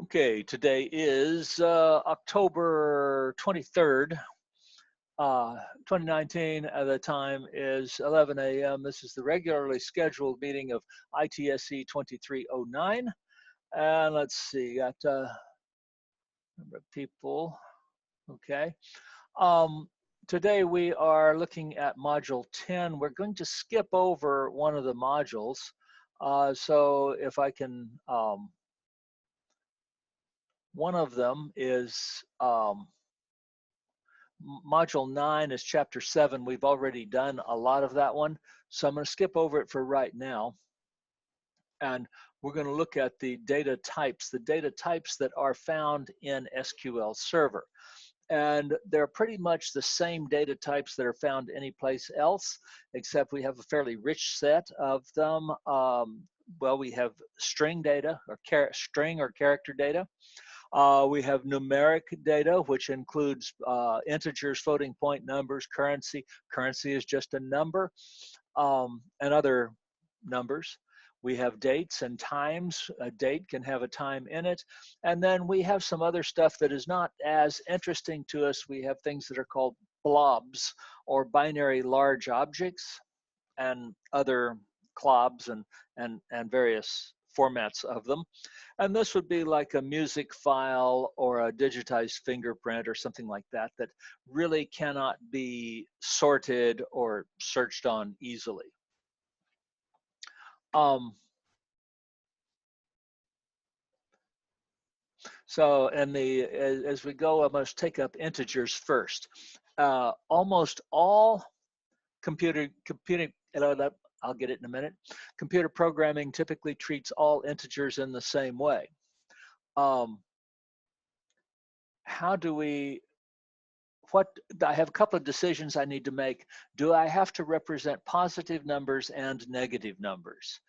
Okay, today is October 23rd, 2019. The time is 11 a.m. This is the regularly scheduled meeting of ITSC 2309. And let's see, got a number of people. Okay. Um, Today we are looking at Module 10. We're going to skip over one of the modules. So if I can, one of them is Module 9 is Chapter 7. We've already done a lot of that one, so I'm going to skip over it for right now. And we're going to look at the data types that are found in SQL Server. And they're pretty much the same data types that are found anyplace else, except we have a fairly rich set of them. Well, we have string data, or string or character data. We have numeric data, which includes integers, floating point numbers, currency. Currency is just a number, and other numbers. We have dates and times. A date can have a time in it. And then we have some other stuff that is not as interesting to us. We have things that are called blobs, or binary large objects, and other clobs and various formats of them. And this would be like a music file or a digitized fingerprint or something like that that really cannot be sorted or searched on easily. So, as we go, I must take up integers first. Almost all computing, I'll get it in a minute. Computer programming typically treats all integers in the same way. How do we, I have a couple of decisions I need to make. Do I have to represent positive numbers and negative numbers?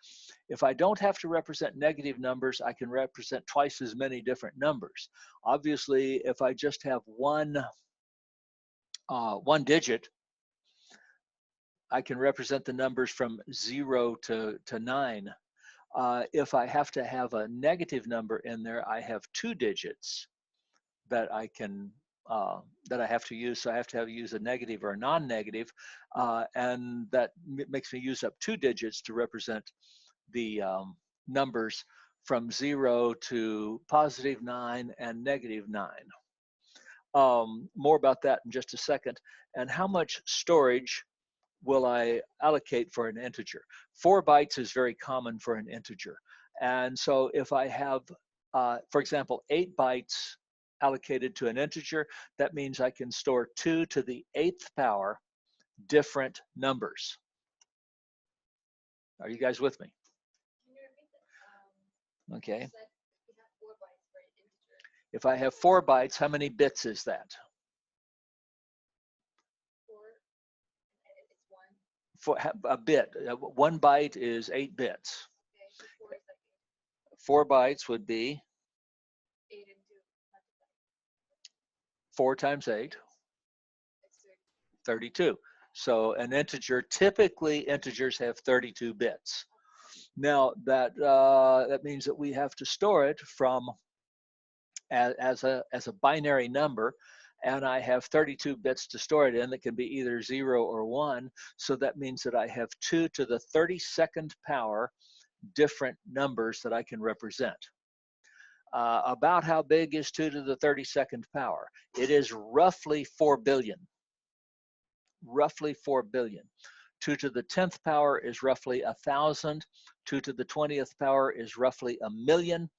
If I don't have to represent negative numbers, I can represent twice as many different numbers. Obviously, if I just have one digit, I can represent the numbers from 0 to 9. If I have to have a negative number in there, I have two digits that I can that I have to use. So I have to use a negative or a non-negative, and that makes me use up two digits to represent the numbers from 0 to positive 9 and negative 9. More about that in just a second. And how much storage will I allocate for an integer? 4 bytes is very common for an integer. And so if I have, for example, 8 bytes allocated to an integer, that means I can store 2 to the 8th power different numbers. Are you guys with me? Okay. If I have 4 bytes, how many bits is that? For a bit. 1 byte is 8 bits. 4 bytes would be 4 times 8, 32. So an integer, typically integers have 32 bits. Now that means that we have to store it from as a binary number, and I have 32 bits to store it in that can be either 0 or 1. So that means that I have 2 to the 32nd power different numbers that I can represent. About how big is 2 to the 32nd power? It is roughly 4 billion. Roughly 4 billion. 2 to the 10th power is roughly 1,000. 2 to the 20th power is roughly 1,000,000.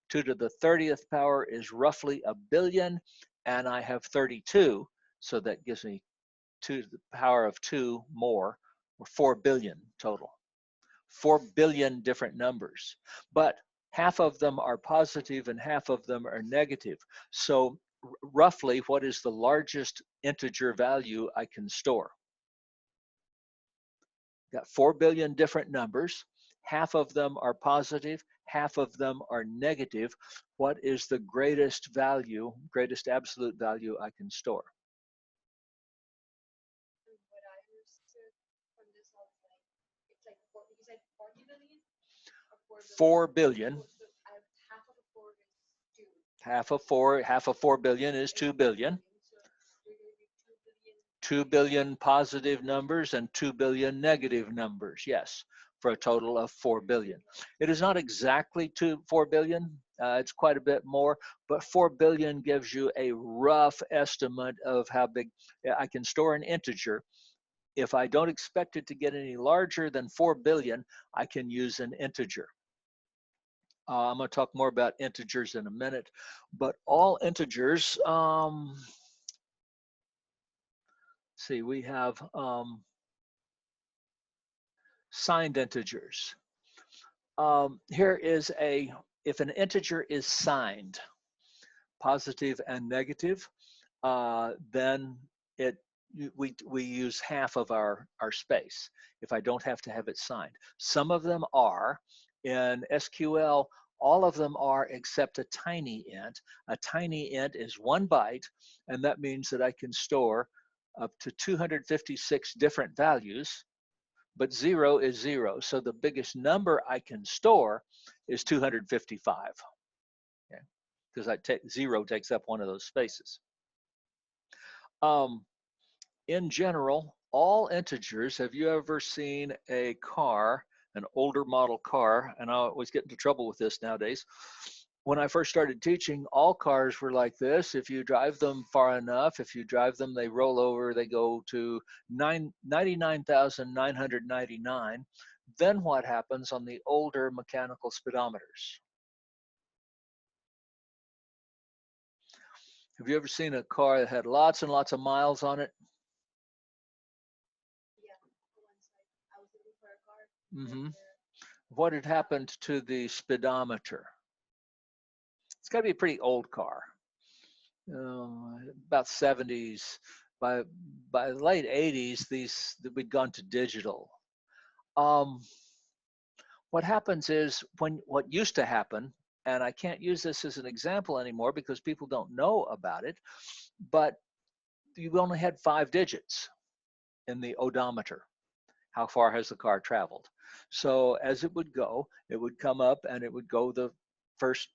2 to the 30th power is roughly 1 billion. And I have 32. So that gives me 2 to the power of 2 more, or 4 billion total. 4 billion different numbers. But half of them are positive and half of them are negative. So roughly, what is the largest integer value I can store? Got 4 billion different numbers. Half of them are positive, half of them are negative. What is the greatest value, greatest absolute value I can store? What I understood from this was like, it's like, you said 40 billion? 4 billion. half of 4 billion is 2 billion. 2 billion positive numbers and 2 billion negative numbers, yes, for a total of 4 billion. It is not exactly 4 billion, it's quite a bit more, but 4 billion gives you a rough estimate of how big. I can store an integer. If I don't expect it to get any larger than 4 billion, I can use an integer. I'm going to talk more about integers in a minute, but all integers, see, we have signed integers. Here is if an integer is signed, positive and negative, then we use half of our space if I don't have to have it signed. Some of them are. In SQL, all of them are except a tiny int. A tiny int is 1 byte, and that means that I can store up to 256 different values, but 0 is 0. So the biggest number I can store is 255, okay? Because 0 takes up one of those spaces. In general, all integers, have you ever seen a car, an older model car, and I always get into trouble with this nowadays. When I first started teaching, all cars were like this. If you drive them far enough, if you drive them, they roll over, they go to 99,999. Then what happens on the older mechanical speedometers? Have you ever seen a car that had lots and lots of miles on it? Mm-hmm. What had happened to the speedometer? It's got to be a pretty old car, about 70s. By the late 80s, we'd gone to digital. What happens is what used to happen, and I can't use this as an example anymore because people don't know about it, but you only had 5 digits in the odometer. How far has the car traveled? So as it would go, it would come up and it would go the first,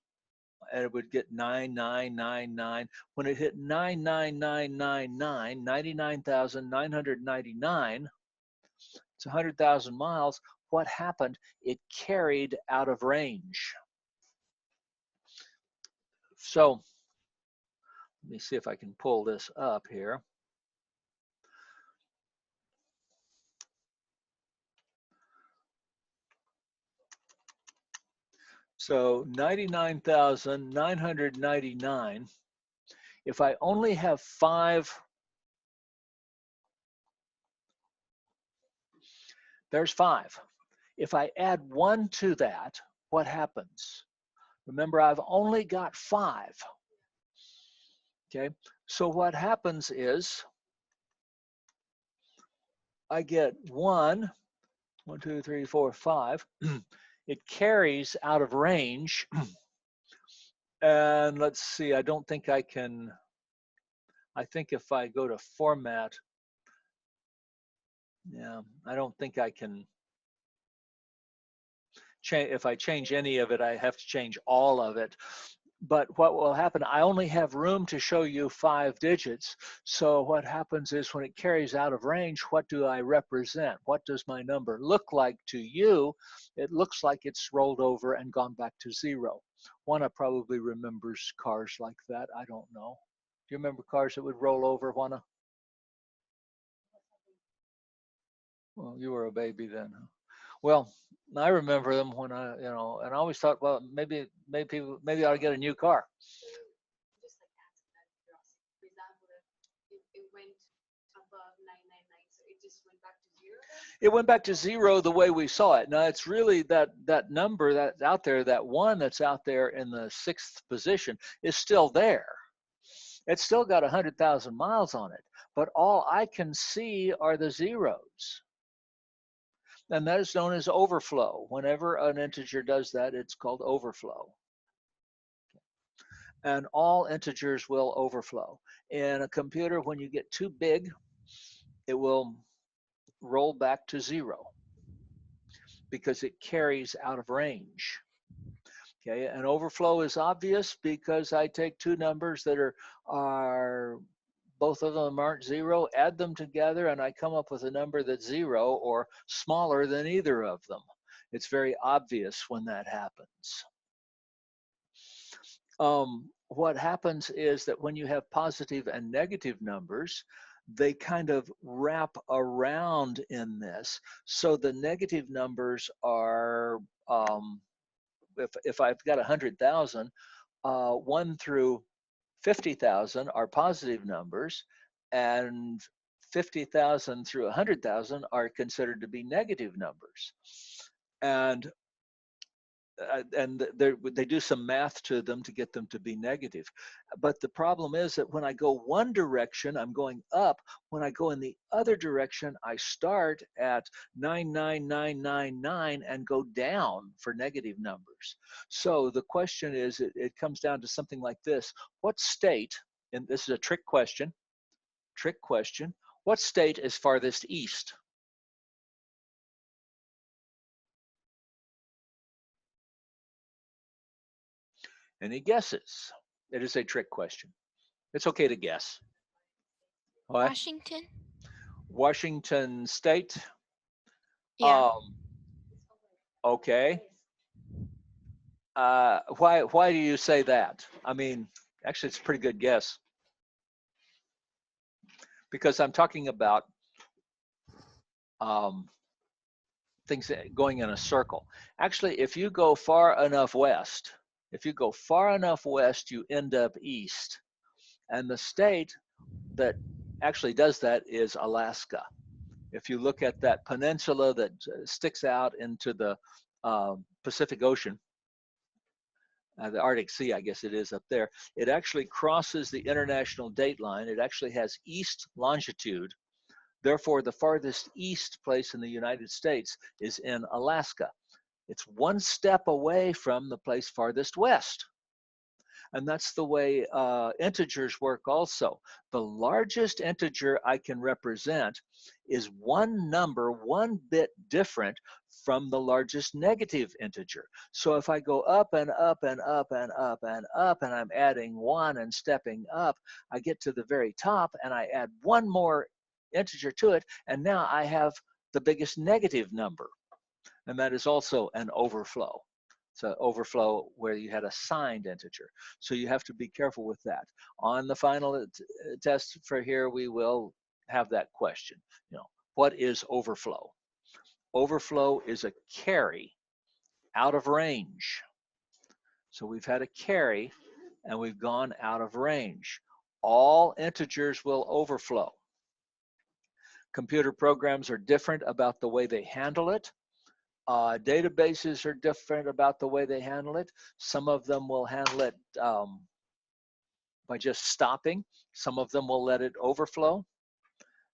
and it would get 9999. When it hit 99999, 99,999, it's 100,000 miles. What happened? It carried out of range. So let me see if I can pull this up here. So 99,999, if I only have 5, there's 5. If I add 1 to that, what happens? Remember, I've only got 5. Okay, so what happens is I get 1, 2, 3, 4, 5. It carries out of range. And let's see, I don't think I can, I think if I go to format, yeah, I don't think I can change. If I change any of it, I have to change all of it. But what will happen, I only have room to show you 5 digits. So what happens is when it carries out of range, what do I represent? What does my number look like to you? It looks like it's rolled over and gone back to 0. Juana probably remembers cars like that. I don't know. Do you remember cars that would roll over, Juana? Well, you were a baby then. Well, I remember them when and I always thought, well, maybe I ought to get a new car. Just like asking out of curiosity. For example, if it went above 999, so it just went back to 0? It went back to 0 the way we saw it. Now it's really that number that's out there, that 1 that's out there in the 6th position is still there. It's still got 100,000 miles on it, but all I can see are the zeros. And that is known as overflow. Whenever an integer does that, it's called overflow. And all integers will overflow. In a computer, when you get too big, it will roll back to 0 because it carries out of range. Okay, an overflow is obvious because I take two numbers that are both of them aren't zero, add them together, and I come up with a number that's zero or smaller than either of them. It's very obvious when that happens. What happens is that when you have positive and negative numbers, they kind of wrap around in this. So the negative numbers are, if I've got 100,000, 1 through 50,000 are positive numbers, and 50,000 through 100,000 are considered to be negative numbers. And they do some math to them to get them to be negative. But the problem is that when I go one direction, I'm going up. When I go in the other direction, I start at 99999 and go down for negative numbers. So the question is, it comes down to something like this. What state, and this is a trick question, what state is farthest east? Any guesses? It is a trick question. It's okay to guess. What? Washington? Washington State. Yeah. Okay. Why do you say that? I mean, actually, it's a pretty good guess. Because I'm talking about things going in a circle. Actually, if you go far enough west, you end up east. And the state that actually does that is Alaska. If you look at that peninsula that sticks out into the Pacific Ocean, the Arctic Sea, I guess it is up there, it actually crosses the international date line. It actually has east longitude. Therefore, the farthest east place in the United States is in Alaska. It's one step away from the place farthest west. And that's the way integers work also. The largest integer I can represent is one number, one bit different from the largest negative integer. So if I go up and up and up and up and up, and I'm adding one and stepping up, I get to the very top and I add one more integer to it, and now I have the biggest negative number. And that is also an overflow. It's an overflow where you had a signed integer. So you have to be careful with that. On the final test for here, we will have that question. What is overflow? Overflow is a carry out of range. So we've had a carry and we've gone out of range. All integers will overflow. Computer programs are different about the way they handle it. Databases are different about the way they handle it. Some of them will handle it by just stopping. Some of them will let it overflow.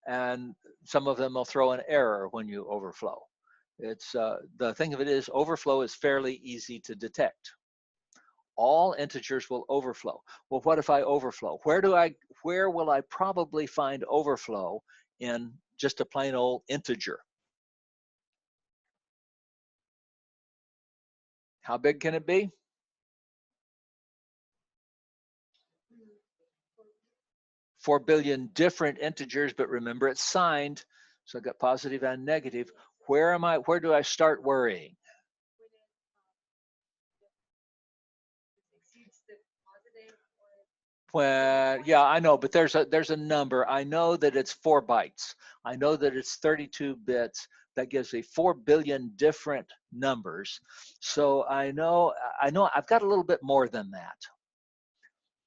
And some of them will throw an error when you overflow. It's the thing of it is, overflow is fairly easy to detect. All integers will overflow. Well, what if I overflow? Where will I probably find overflow in just a plain old integer? How big can it be? 4 billion different integers, but remember it's signed. So I've got positive and negative. Where do I start worrying? When, yeah, I know, but there's a number. I know that it's 4 bytes. I know that it's 32 bits. That gives me 4 billion different numbers. So I know I've got a little bit more than that.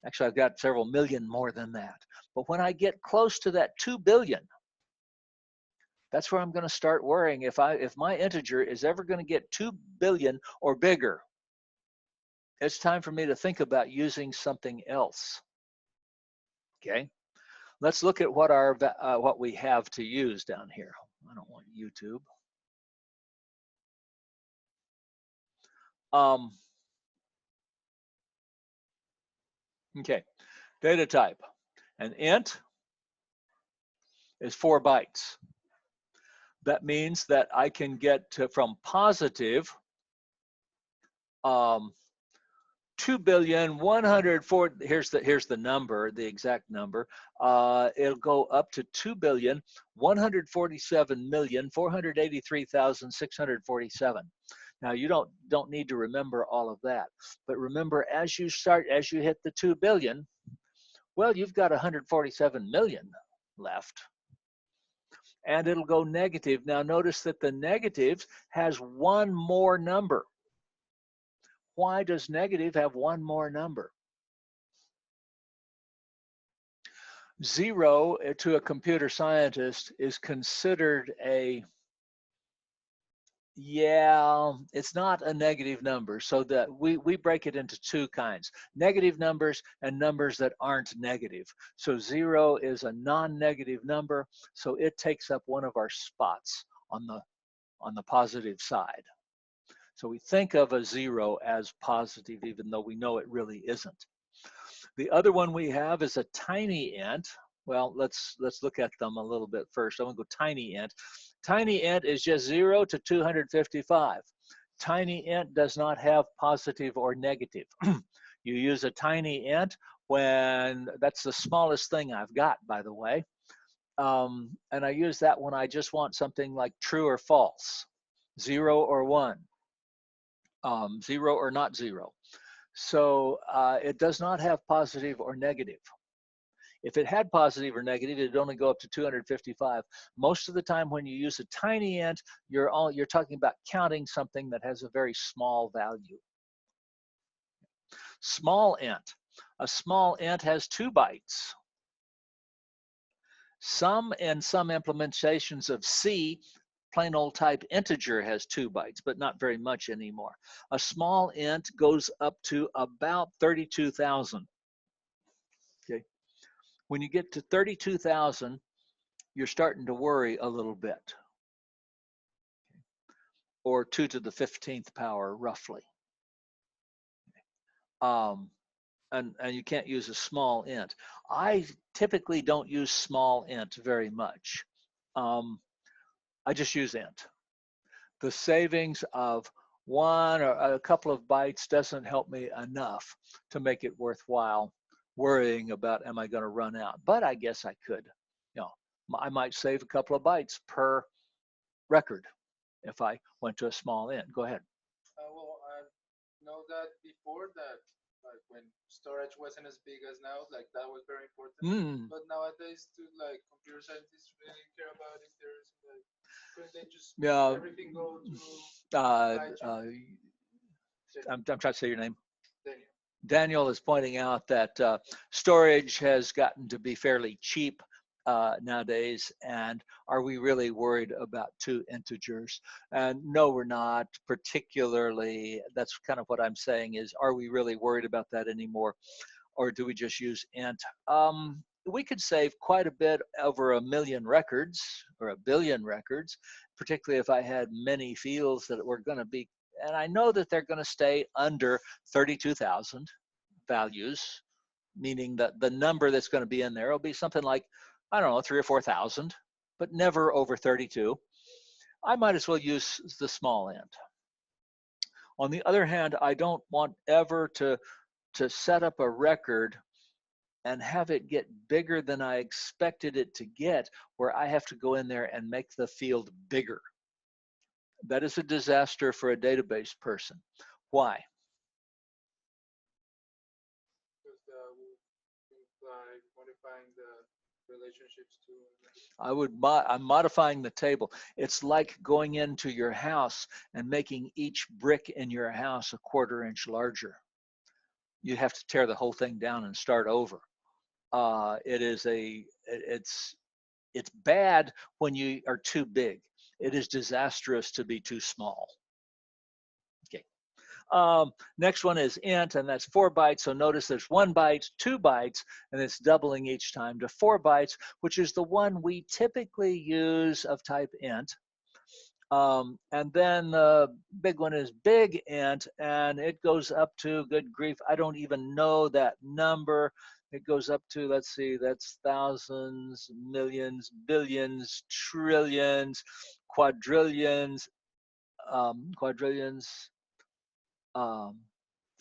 Actually, I've got several million more than that. But when I get close to that 2 billion, that's where I'm going to start worrying. If my integer is ever going to get 2 billion or bigger, it's time for me to think about using something else. Okay, let's look at what we have to use down here. I don't want YouTube. Okay, data type. An int is 4 bytes. That means that I can get from positive 2,104,000,000. Here's the number, the exact number. It'll go up to 2,147,483,647. Now you don't need to remember all of that, but remember as you hit the 2 billion, well, you've got 147 million left. And it'll go negative. Now notice that the negative has one more number. Why does negative have one more number? 0 to a computer scientist is considered it's not a negative number. So that we break it into two kinds: negative numbers and numbers that aren't negative. So 0 is a non-negative number, so it takes up one of our spots on the positive side. So we think of a 0 as positive, even though we know it really isn't. The other one we have is a tiny int. Well, let's look at them a little bit first. I'm gonna go tiny int. Tiny int is just 0 to 255. Tiny int does not have positive or negative. You use a tiny int when that's the smallest thing I've got, by the way. And I use that when I just want something like true or false, 0 or 1, 0 or not 0. So it does not have positive or negative. If it had positive or negative, it'd only go up to 255. Most of the time when you use a tiny int, you're talking about counting something that has a very small value. Small int. A small int has 2 bytes. In some implementations of C, plain old type integer has 2 bytes, but not very much anymore. A small int goes up to about 32,000. Okay. When you get to 32,000, you're starting to worry a little bit. Or 2 to the 15th power, roughly. And you can't use a small int. I typically don't use small int very much. I just use int. The savings of 1 or a couple of bytes doesn't help me enough to make it worthwhile worrying about, am I going to run out? But I guess I could. I might save a couple of bytes per record if I went to a small int. Go ahead. Well, I know that before that, like when storage wasn't as big as now, like that was very important. But nowadays, too, like computer scientists really care about if there's like, couldn't they just everything go to? I'm trying to say your name. Daniel. Daniel is pointing out that storage has gotten to be fairly cheap nowadays, and are we really worried about 2 integers? And no, we're not particularly. That's kind of what I'm saying is, are we really worried about that anymore, or do we just use int? We could save quite a bit over 1 million records or 1 billion records, particularly if I had many fields that were going to be, and I know that they're going to stay under 32,000 values, meaning that the number that's going to be in there will be something like, I don't know, 3,000 or 4,000, but never over 32. I might as well use the small int. On the other hand, I don't want ever to set up a record and have it get bigger than I expected it to get, where I have to go in there and make the field bigger. That is a disaster for a database person. Why? Because like modifying the relationships too. I'm modifying the table. It's like going into your house and making each brick in your house a 1/4 inch larger. You have to tear the whole thing down and start over. It's bad when you are too big. It is disastrous to be too small. Okay. Next one is int, and that's 4 bytes. So notice there's 1 byte, 2 bytes, and it's doubling each time to 4 bytes, which is the one we typically use of type int. And then the big one is big int, and it goes up to, good grief, I don't even know that number. It goes up to, let's see, that's thousands, millions, billions, trillions, quadrillions,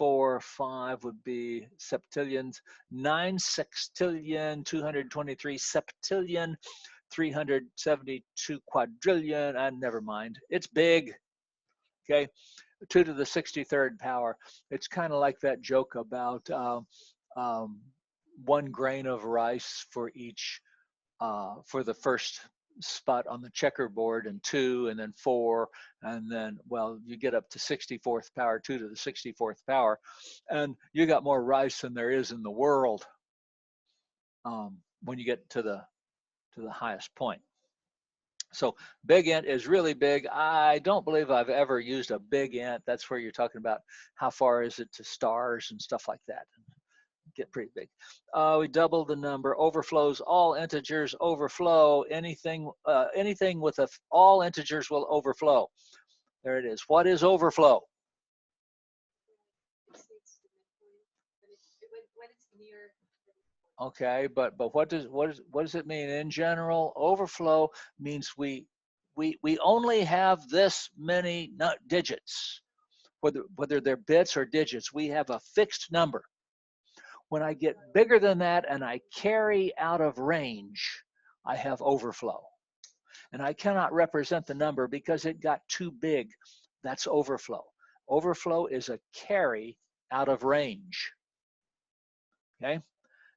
4, 5 would be septillions. 9 sextillion, 223 septillion, 372 quadrillion, and never mind. It's big, okay? 2 to the 63rd power. It's kind of like that joke about 1 grain of rice for each, for the first spot on the checkerboard, and 2, and then 4, and then, well, you get up to 64th power, 2 to the 64th power, and you got more rice than there is in the world when you get to the highest point. So big int is really big. I don't believe I've ever used a big int. That's where you're talking about how far is it to stars and stuff like that. Get pretty big. We doubled the number. Overflows, all integers overflow. Anything with all integers will overflow. There it is. What is overflow? When it's near. Okay, but what does it mean in general? Overflow means we only have this many digits, whether they're bits or digits. We have a fixed number. When I get bigger than that and I carry out of range, I have overflow. And I cannot represent the number because it got too big. That's overflow. Overflow is a carry out of range. Okay?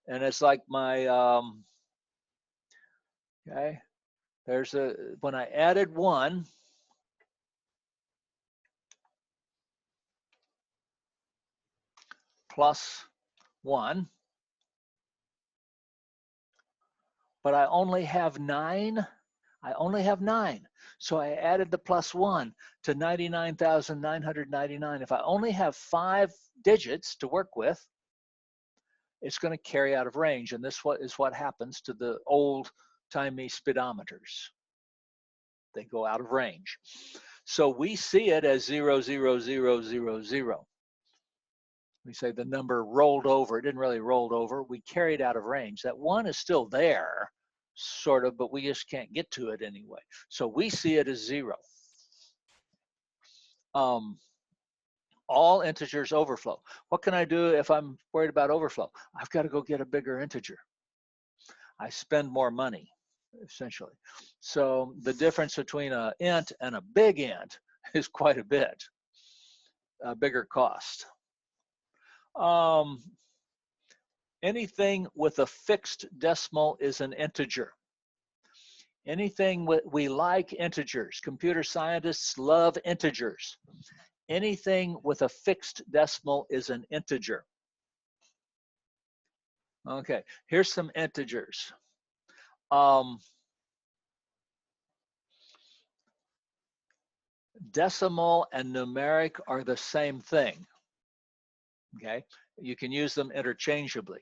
And it's like my, okay, when I added 1, plus 1, but I only have 9. I only have 9. So I added the plus 1 to 99,999. If I only have 5 digits to work with, it's going to carry out of range. And this is what happens to the old-timey speedometers. They go out of range. So we see it as 0, 0, 0, 0, 0. We say the number rolled over. It didn't really roll over. We carried out of range. That 1 is still there, sort of, but we just can't get to it anyway. So we see it as 0. All integers overflow. What can I do if I'm worried about overflow? I've got to go get a bigger integer. I spend more money, essentially. So the difference between an int and a big int is quite a bit, a bigger cost. Anything with a fixed decimal is an integer. Anything we like integers. Computer scientists love integers. Anything with a fixed decimal is an integer. Okay, here's some integers. Decimal and numeric are the same thing. Okay, you can use them interchangeably.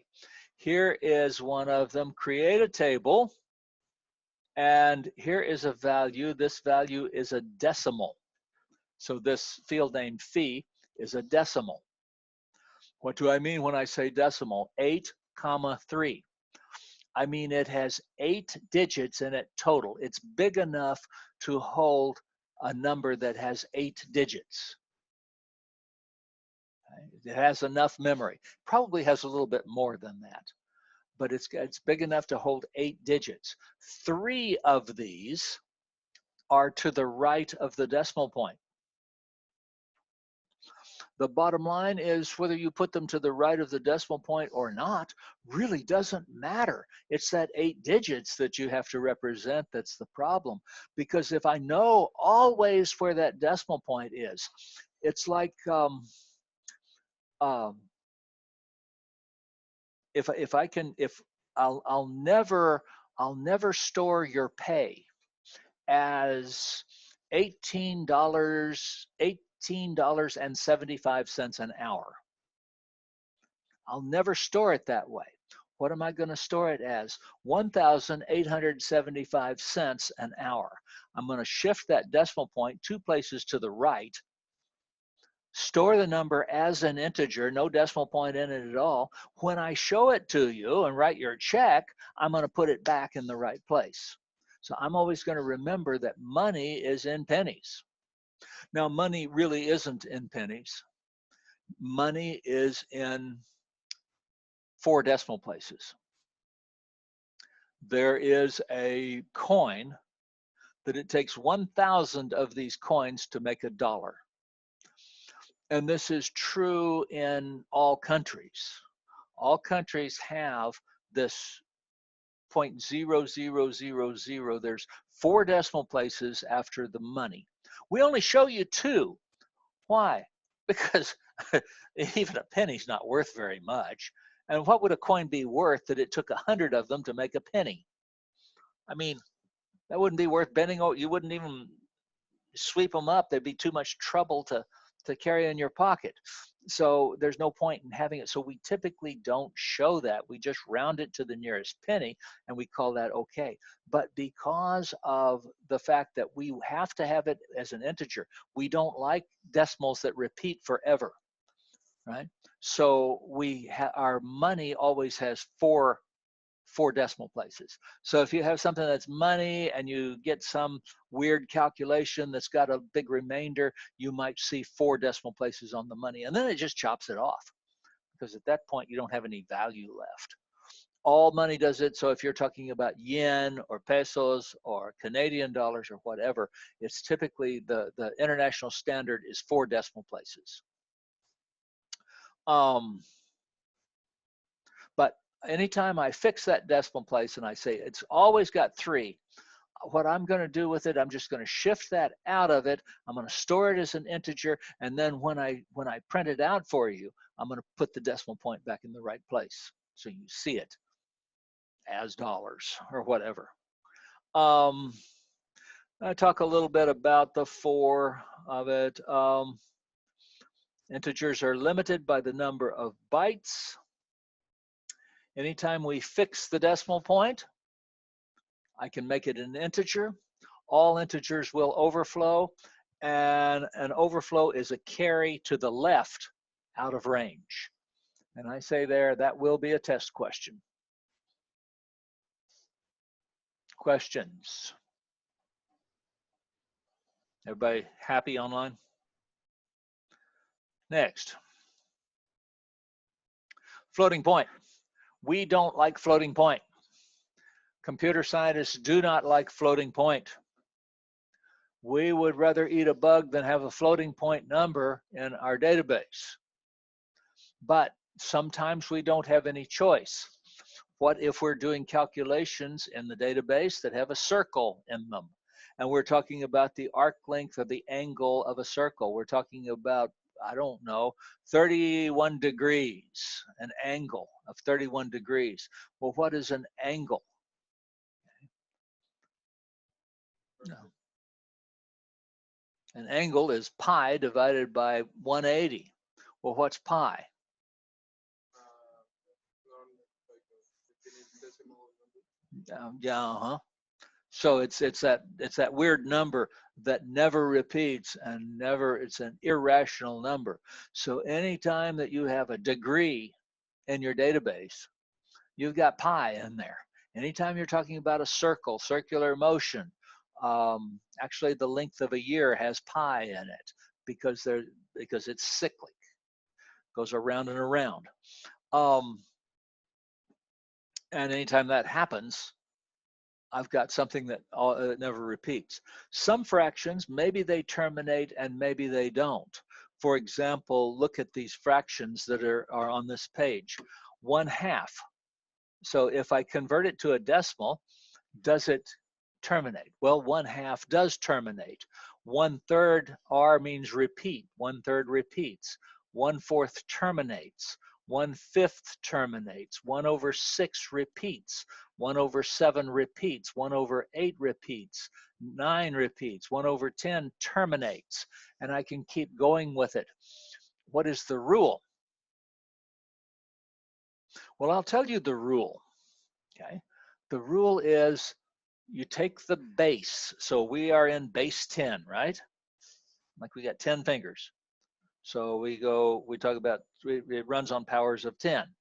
Here is one of them. Create a table, and here is a value. This value is a decimal. So this field name phi is a decimal. What do I mean when I say decimal? 8,3. I mean it has 8 digits in it total. It's big enough to hold a number that has 8 digits. It has enough memory. Probably has a little bit more than that, but it's big enough to hold 8 digits. 3 of these are to the right of the decimal point. The bottom line is whether you put them to the right of the decimal point or not really doesn't matter. It's that 8 digits that you have to represent that's the problem. Because if I know always where that decimal point is, it's like I'll never store your pay as $18.75 an hour. I'll never store it that way. What am I going to store it as? 1,875 cents an hour. I'm going to shift that decimal point 2 places to the right, store the number as an integer, no decimal point in it at all. When I show it to you and write your check, I'm going to put it back in the right place. So I'm always going to remember that money is in pennies. Now, money really isn't in pennies. money is in 4 decimal places. There is a coin that it takes 1,000 of these coins to make a dollar. And this is true in all countries. All countries have this 0.0000. There's 4 decimal places after the money. We only show you 2. Why? Because even a penny's not worth very much. And what would a coin be worth that it took 100 of them to make a penny? I mean, that wouldn't be worth bending over. You wouldn't even sweep them up. There'd be too much trouble to carry in your pocket. So there's no point in having it. So we typically don't show that. We just round it to the nearest penny and we call that okay. But because of the fact that we have to have it as an integer, we don't like decimals that repeat forever, right? So our money always has 4 decimal places. So if you have something that's money and you get some weird calculation that's got a big remainder, you might see 4 decimal places on the money, and then it just chops it off, because at that point you don't have any value left. All money does it. So if you're talking about yen or pesos or Canadian dollars or whatever, it's typically the international standard is 4 decimal places. But anytime I fix that decimal place and I say it's always got 3, what I'm going to do with it, I'm just going to shift that out of it. I'm going to store it as an integer, and then when I print it out for you, I'm going to put the decimal point back in the right place so you see it as dollars or whatever. I talk a little bit about the 4 of it. Integers are limited by the number of bytes. Anytime we fix the decimal point, I can make it an integer. All integers will overflow, and an overflow is a carry to the left out of range. And I say there, that will be a test question. Questions? Everybody happy online? Next. Floating point. We don't like floating point. Computer scientists do not like floating point. We would rather eat a bug than have a floating point number in our database. But sometimes we don't have any choice. What if we're doing calculations in the database that have a circle in them? And we're talking about the arc length or the angle of a circle. We're talking about, I don't know, 31 degrees, an angle of 31 degrees. Well, what is an angle? No. An angle is pi divided by 180. Well, what's pi? Yeah, So it's that weird number that never repeats and never, it's an irrational number. So anytime that you have a degree in your database, you've got pi in there. Anytime you're talking about a circle, circular motion, actually the length of a year has pi in it because it's cyclic, goes around and around. And anytime that happens, I've got something that never repeats. Some fractions, maybe they terminate and maybe they don't. For example, look at these fractions that are on this page. 1/2. So if I convert it to a decimal, does it terminate? Well, 1/2 does terminate. 1/3 R means repeat. 1/3 repeats. 1/4 terminates. 1/5 terminates. 1/6 repeats. 1/7 repeats. 1/8 repeats. 9 repeats. 1/10 terminates. And I can keep going with it. What is the rule? Well, I'll tell you the rule. Okay. The rule is you take the base. So we are in base 10, right? Like we got 10 fingers. So we talk about, it runs on powers of 10.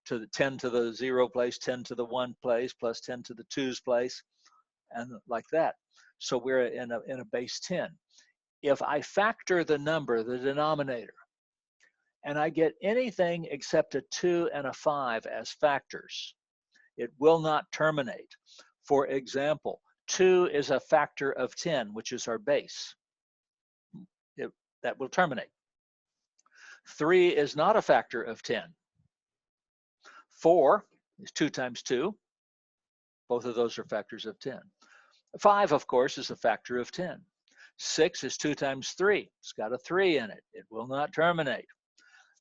To the 10 to the 0 place, 10 to the 1 place, plus 10 to the 2's place, and like that. So we're in a base 10. If I factor the number, the denominator, and I get anything except a 2 and a 5 as factors, it will not terminate. For example, 2 is a factor of 10, which is our base. That will terminate. 3 is not a factor of 10. 4 is 2 times 2. Both of those are factors of 10. 5, of course, is a factor of 10. 6 is 2 times 3. It's got a 3 in it. It will not terminate.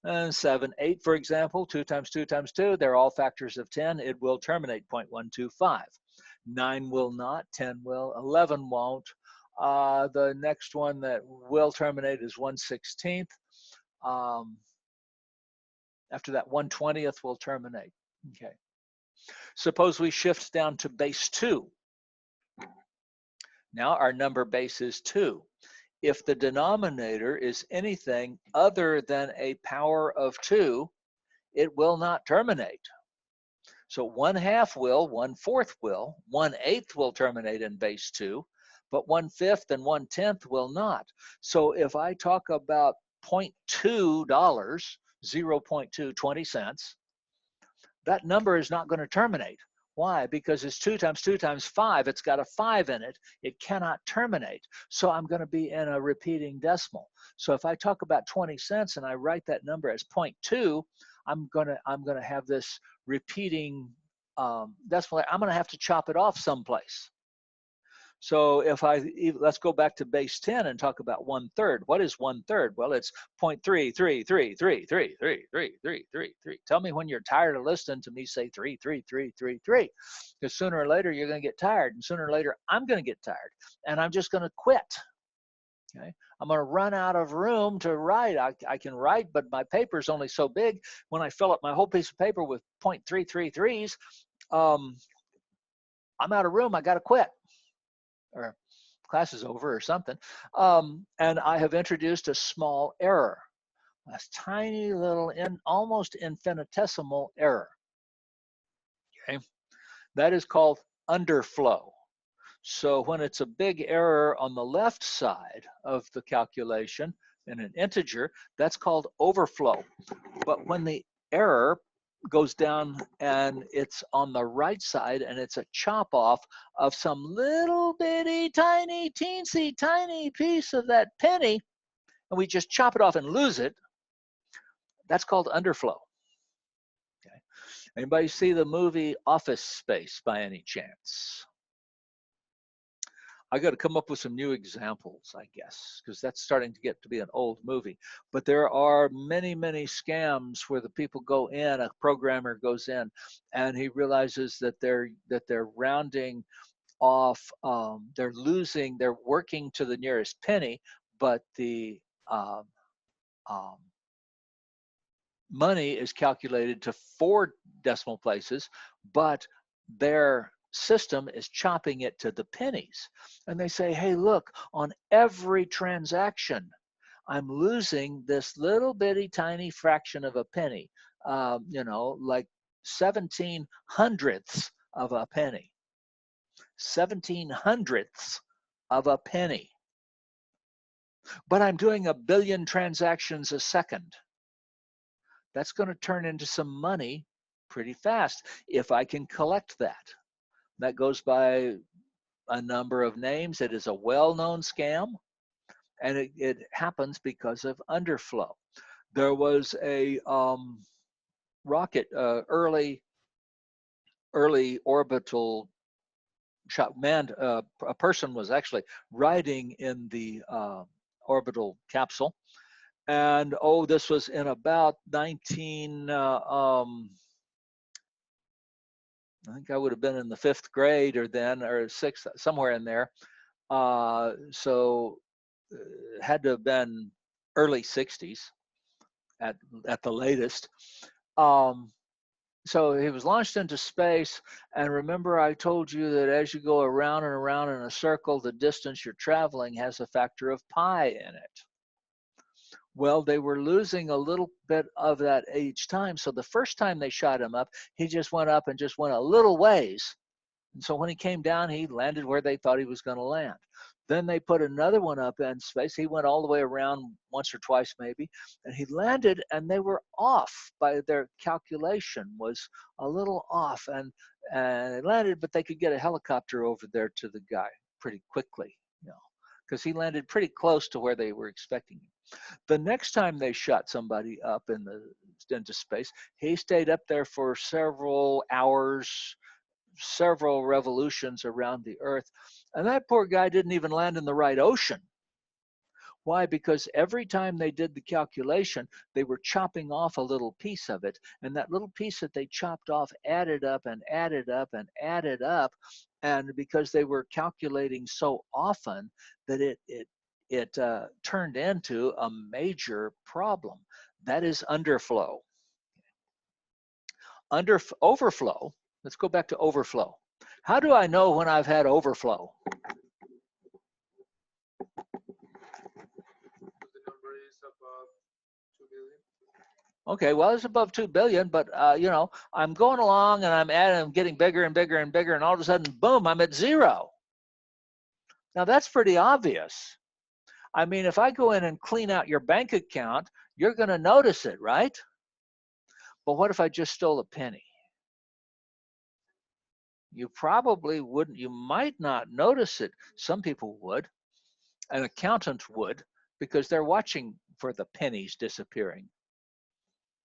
And 7, 8, for example, 2 times 2 times 2, they're all factors of 10. It will terminate 0.125. 9 will not, 10 will, 11 won't. The next one that will terminate is 1/16. After that, 1/20th will terminate. Okay. Suppose we shift down to base 2. Now our number base is 2. If the denominator is anything other than a power of 2, it will not terminate. So 1/2 will, 1/4 will, 1/8 will terminate in base 2, but 1/5 and 1/10 will not. So if I talk about $0.2, 0.2, 20 cents, that number is not going to terminate. Why? Because it's 2 times 2 times 5. It's got a 5 in it. It cannot terminate. So I'm going to be in a repeating decimal. So if I talk about 20 cents and I write that number as 0.2, I'm going to have this repeating decimal. I'm going to have to chop it off someplace. So if let's go back to base 10 and talk about 1/3. What is 1/3? Well, it's 0.333333333. Tell me when you're tired of listening to me say 33333. Because sooner or later you're going to get tired, and sooner or later I'm going to get tired, and I'm just going to quit. Okay, I'm going to run out of room to write. I can write, but my paper is only so big. When I fill up my whole piece of paper with 0.333s, I'm out of room. I got to quit. Or class is over or something. And I have introduced a small error, a tiny little, almost infinitesimal error. Okay, that is called underflow. So when it's a big error on the left side of the calculation in an integer, that's called overflow. But when the error goes down and it's on the right side and it's a chop off of some little bitty tiny teensy tiny piece of that penny, and we just chop it off and lose it, that's called underflow. Okay. Anybody see the movie Office Space by any chance? I got to come up with some new examples, I guess, because that's starting to get to be an old movie. But there are many, many scams where the people go in, a programmer goes in, and he realizes that they're rounding off, they're working to the nearest penny, but the money is calculated to 4 decimal places, but their system is chopping it to the pennies. And they say, hey, look, on every transaction, I'm losing this little bitty tiny fraction of a penny, like 17/100ths of a penny. 17/100ths of a penny. But I'm doing 1 billion transactions a second. That's going to turn into some money pretty fast if I can collect that. That goes by a number of names. It is a well-known scam, and it happens because of underflow. There was a rocket, early orbital shot. A person was actually riding in the orbital capsule, and this was in about 19. I think I would have been in the 5th grade or 6th, somewhere in there. So it had to have been early 60s at the latest. So he was launched into space. And remember, I told you that as you go around and around in a circle, the distance you're traveling has a factor of pi in it. Well, they were losing a little bit of that each time. So the first time they shot him up, he just went up and just went a little ways. And so when he came down, he landed where they thought he was going to land. Then they put another one up in space. He went all the way around once or twice maybe, and he landed, and they were off by their calculation was a little off, and they landed, but they could get a helicopter over there to the guy pretty quickly, you know, because he landed pretty close to where they were expecting him. The next time they shot somebody up into space, he stayed up there for several hours, several revolutions around the Earth. And that poor guy didn't even land in the right ocean. Why? Because every time they did the calculation, they were chopping off a little piece of it. And that little piece that they chopped off added up and added up and added up. And because they were calculating so often that it turned into a major problem. That is underflow. Overflow. Let's go back to overflow. How do I know when I've had overflow? The number is above 2 billion. Okay, well, it's above 2 billion, but you know, I'm going along and I'm getting bigger and bigger and bigger, and all of a sudden, boom, I'm at 0. Now that's pretty obvious. I mean, if I go in and clean out your bank account, you're going to notice it, right? But what if I just stole a penny? You probably wouldn't, you might not notice it. Some people would. An accountant would, because they're watching for the pennies disappearing.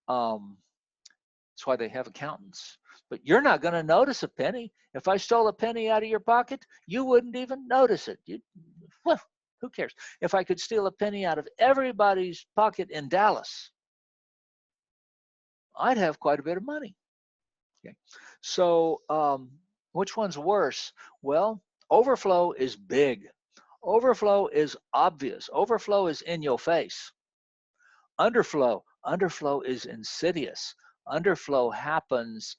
That's why they have accountants. But you're not going to notice a penny. If I stole a penny out of your pocket, you wouldn't even notice it. Well, who cares? If I could steal a penny out of everybody's pocket in Dallas, I'd have quite a bit of money. Okay. So which one's worse? Well, overflow is big. Overflow is obvious. Overflow is in your face. Underflow is insidious. Underflow happens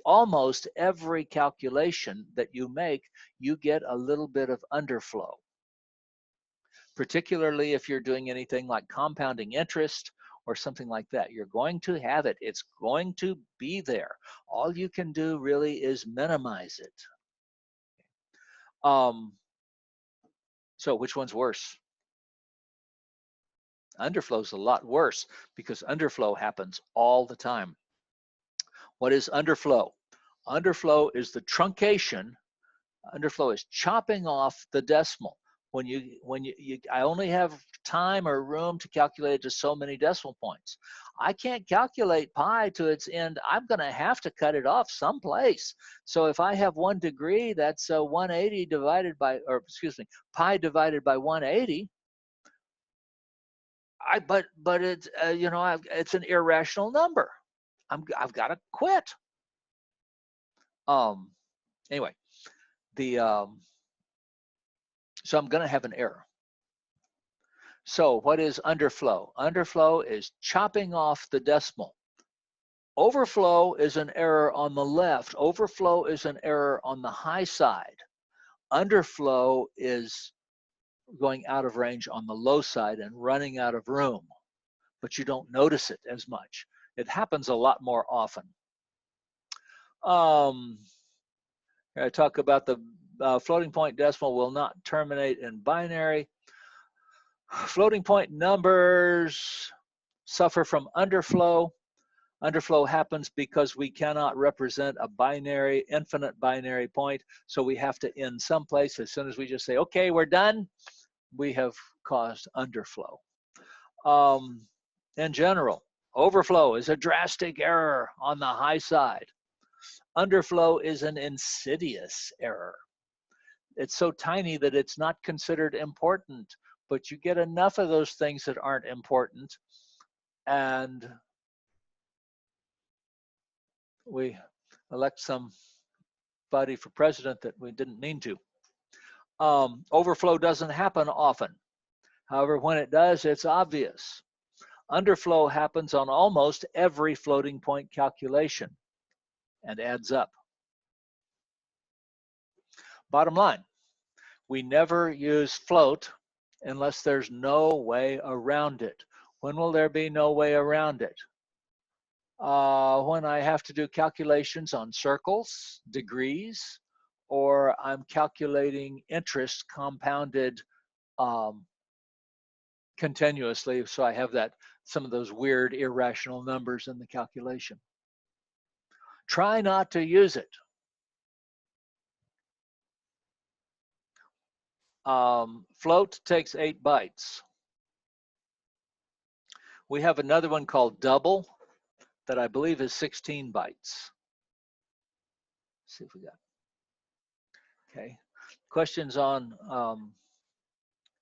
almost every calculation that you make, you get a little bit of underflow. Particularly if you're doing anything like compounding interest or something like that. You're going to have it. It's going to be there. All you can do really is minimize it. So which one's worse? Underflow is a lot worse because underflow happens all the time. What is underflow? Underflow is the truncation. Underflow is chopping off the decimal. I only have time or room to calculate to so many decimal points. I can't calculate pi to its end. I'm going to have to cut it off someplace. So if I have 1 degree, that's 180 divided by, or excuse me, pi divided by 180. But it's you know, it's an irrational number. I've got to quit. Anyway, so I'm going to have an error. So what is underflow? Underflow is chopping off the decimal. Overflow is an error on the left. Overflow is an error on the high side. Underflow is going out of range on the low side and running out of room, but you don't notice it as much. It happens a lot more often. I talk about the floating point decimal will not terminate in binary. Floating point numbers suffer from underflow. Underflow happens because we cannot represent a binary, infinite binary point, so we have to end someplace. As soon as we just say, okay, we're done, we have caused underflow. In general, overflow is a drastic error on the high side. Underflow is an insidious error. It's so tiny that it's not considered important, but you get enough of those things that aren't important, and we elect somebody for president that we didn't mean to. Overflow doesn't happen often. However, when it does, it's obvious. Underflow happens on almost every floating point calculation and adds up. Bottom line, we never use float unless there's no way around it. When will there be no way around it? When I have to do calculations on circles, degrees, or I'm calculating interest compounded continuously, so I have some of those weird irrational numbers in the calculation. Try not to use it. Float takes 8 bytes. We have another one called double that I believe is 16 bytes. Let's see if we got. Okay. Questions on,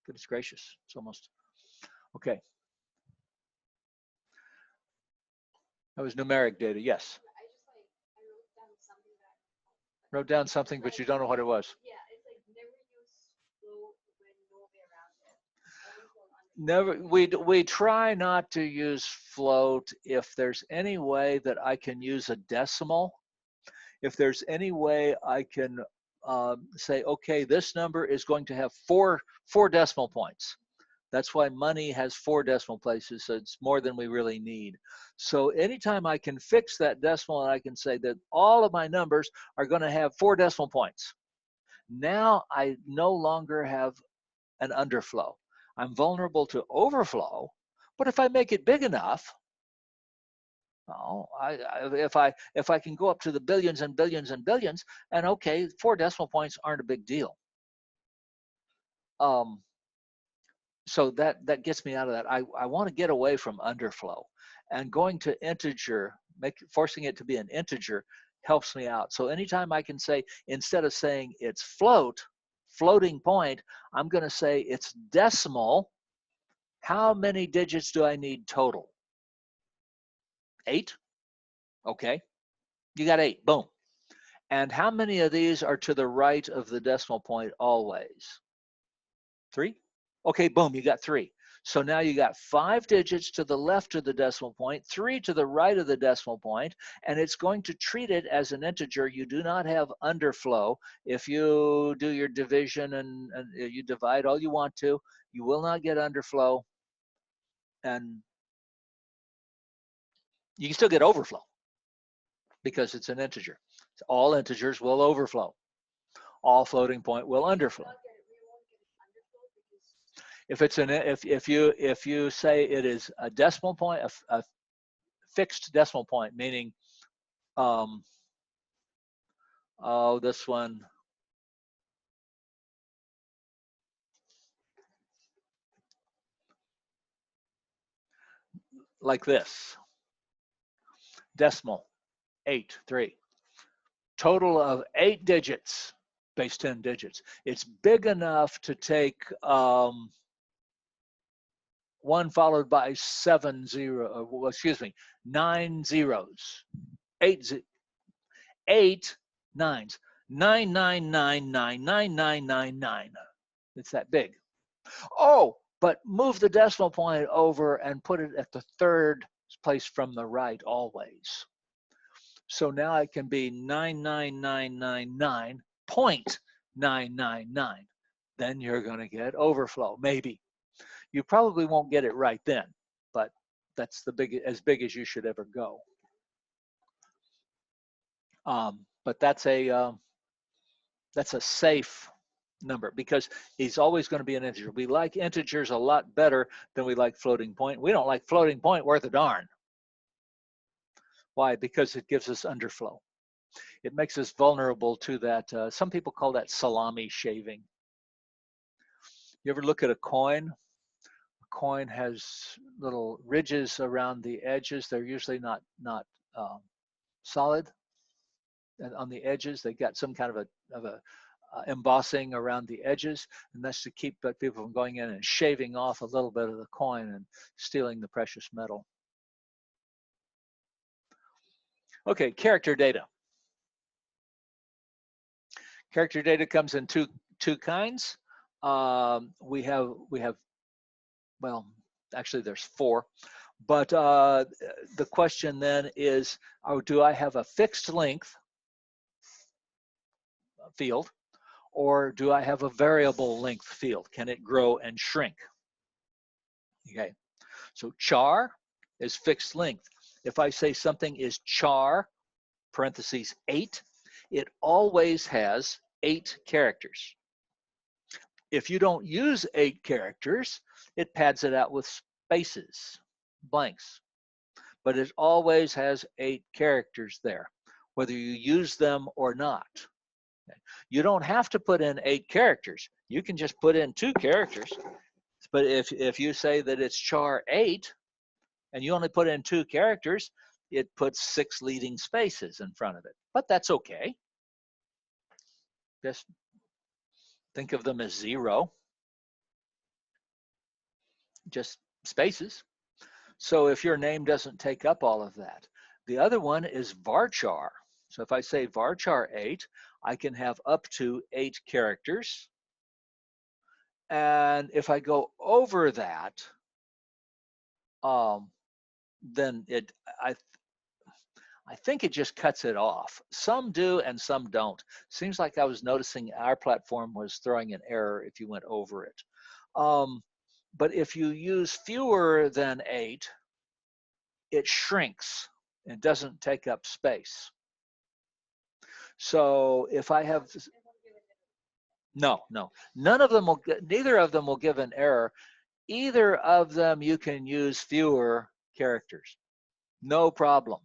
goodness gracious, it's almost, okay. That was numeric data, yes. I just like, I wrote down something that. Wrote down something, but you don't know what it was. Yeah, it's like never use float when no way around it. Only for We try not to use float if there's any way that I can use a decimal. If there's any way I can say, okay, this number is going to have four decimal points. That's why money has 4 decimal places, so it's more than we really need. So anytime I can fix that decimal and I can say that all of my numbers are going to have 4 decimal points, now I no longer have an underflow. I'm vulnerable to overflow, but if I make it big enough, if I can go up to the billions and billions and billions, and okay, 4 decimal points aren't a big deal. So that gets me out of that. I want to get away from underflow, and going to integer, forcing it to be an integer helps me out. So anytime I can say, instead of saying it's floating point, I'm going to say it's decimal. How many digits do I need total? 8? Okay, you got 8, boom. And how many of these are to the right of the decimal point always? 3? Okay, boom, you got 3. So now you got 5 digits to the left of the decimal point, 3 to the right of the decimal point, and it's going to treat it as an integer. You do not have underflow. If you do your division and you divide all you want to, you will not get underflow, and you can still get overflow because it's an integer. All integers will overflow. All floating point will underflow. If it's if you say it is a decimal point, a fixed decimal point, meaning this one, like this, decimal 8, 3, total of 8 digits, base 10 digits. It's big enough to take 1 followed by 7 0, well, excuse me, 9 zeros, 8 nines, 9999999. It's that big. Oh, but move the decimal point over and put it at the 3rd place from the right always. So now it can be 99999.999. Then you're going to get overflow, maybe. You probably won't get it right then, but that's as big as you should ever go. But that's a safe number because he's always going to be an integer. We like integers a lot better than we like floating point. We don't like floating point worth a darn. Why? Because it gives us underflow. It makes us vulnerable to that. Some people call that salami shaving. You ever look at a coin? A coin has little ridges around the edges. They're usually not solid. And on the edges, they got some kind of a embossing around the edges, and that's to keep people from going in and shaving off a little bit of the coin and stealing the precious metal. Okay, character data. Character data comes in two kinds. We have, well, actually there's 4, but the question then is, do I have a fixed length field, or do I have a variable length field? Can it grow and shrink? Okay, so char is fixed length. If I say something is char, parentheses 8, it always has 8 characters. If you don't use 8 characters, it pads it out with spaces, blanks. But it always has 8 characters there, whether you use them or not. You don't have to put in 8 characters. You can just put in 2 characters. But if you say that it's char 8 and you only put in 2 characters, it puts 6 leading spaces in front of it. But that's okay. Just think of them as 0. Just spaces. So if your name doesn't take up all of that. The other one is varchar. So if I say varchar 8, I can have up to 8 characters. And if I go over that, then I think it just cuts it off. Some do and some don't. Seems like I was noticing our platform was throwing an error if you went over it. But if you use fewer than 8, it shrinks and doesn't take up space. So if I have, no, none of them will, neither of them will give an error. Either of them you can use fewer characters, no problem.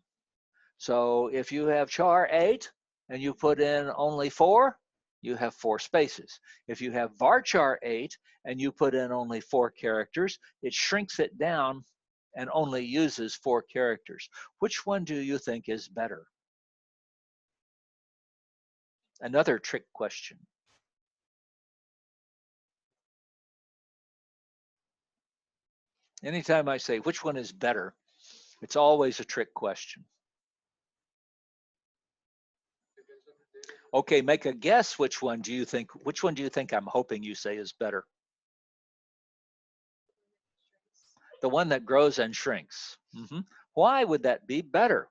So if you have char 8 and you put in only 4, you have 4 spaces. If you have varchar 8 and you put in only 4 characters, it shrinks it down and only uses 4 characters. Which one do you think is better? Another trick question. Anytime I say which one is better, it's always a trick question. Okay, make a guess. Which one do you think I'm hoping you say is better? The one that grows and shrinks. Why would that be better?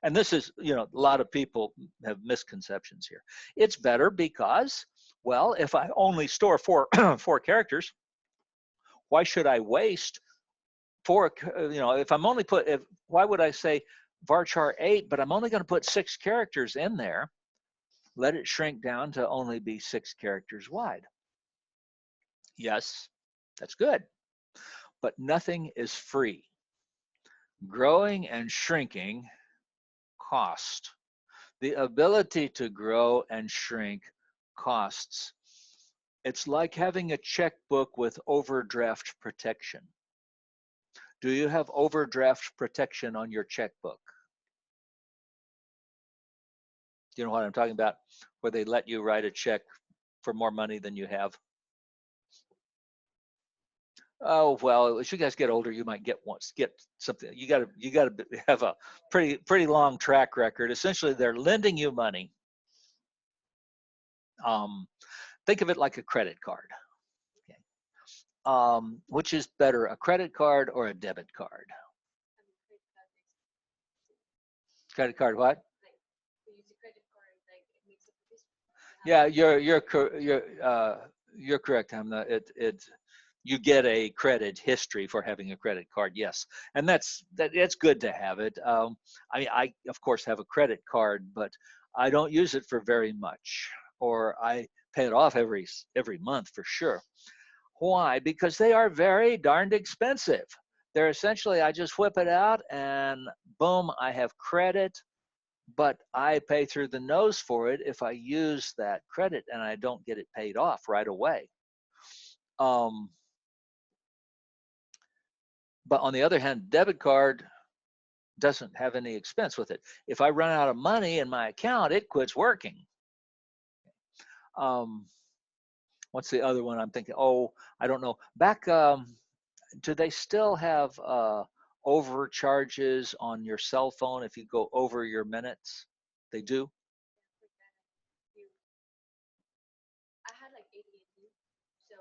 And this is, a lot of people have misconceptions here. It's better because, well, if I only store 4 characters, why should I waste 4? If I'm only why would I say varchar 8, but I'm only going to put 6 characters in there? Let it shrink down to only be 6 characters wide. Yes, that's good. But nothing is free. Growing and shrinking cost. The ability to grow and shrink costs. It's like having a checkbook with overdraft protection. Do you have overdraft protection on your checkbook? Do you know what I'm talking about? Where they let you write a check for more money than you have. Oh, well, as you guys get older, you might get something. You got to have a pretty long track record. Essentially, they're lending you money. Think of it like a credit card. Okay. Which is better, a credit card or a debit card? Credit card, what? Yeah, you're correct, Hamna. You get a credit history for having a credit card, yes, and it's good to have it. I of course have a credit card, but I don't use it for very much, or I pay it off every month for sure. Why? Because they are very darned expensive. They're essentially, I just whip it out and boom, I have credit, but I pay through the nose for it if I use that credit and I don't get it paid off right away. But on the other hand, debit card doesn't have any expense with it. If I run out of money in my account, it quits working. What's the other one I'm thinking? Oh, I don't know. Back, do they still have overcharges on your cell phone if you go over your minutes? They do? I had like AT&T, so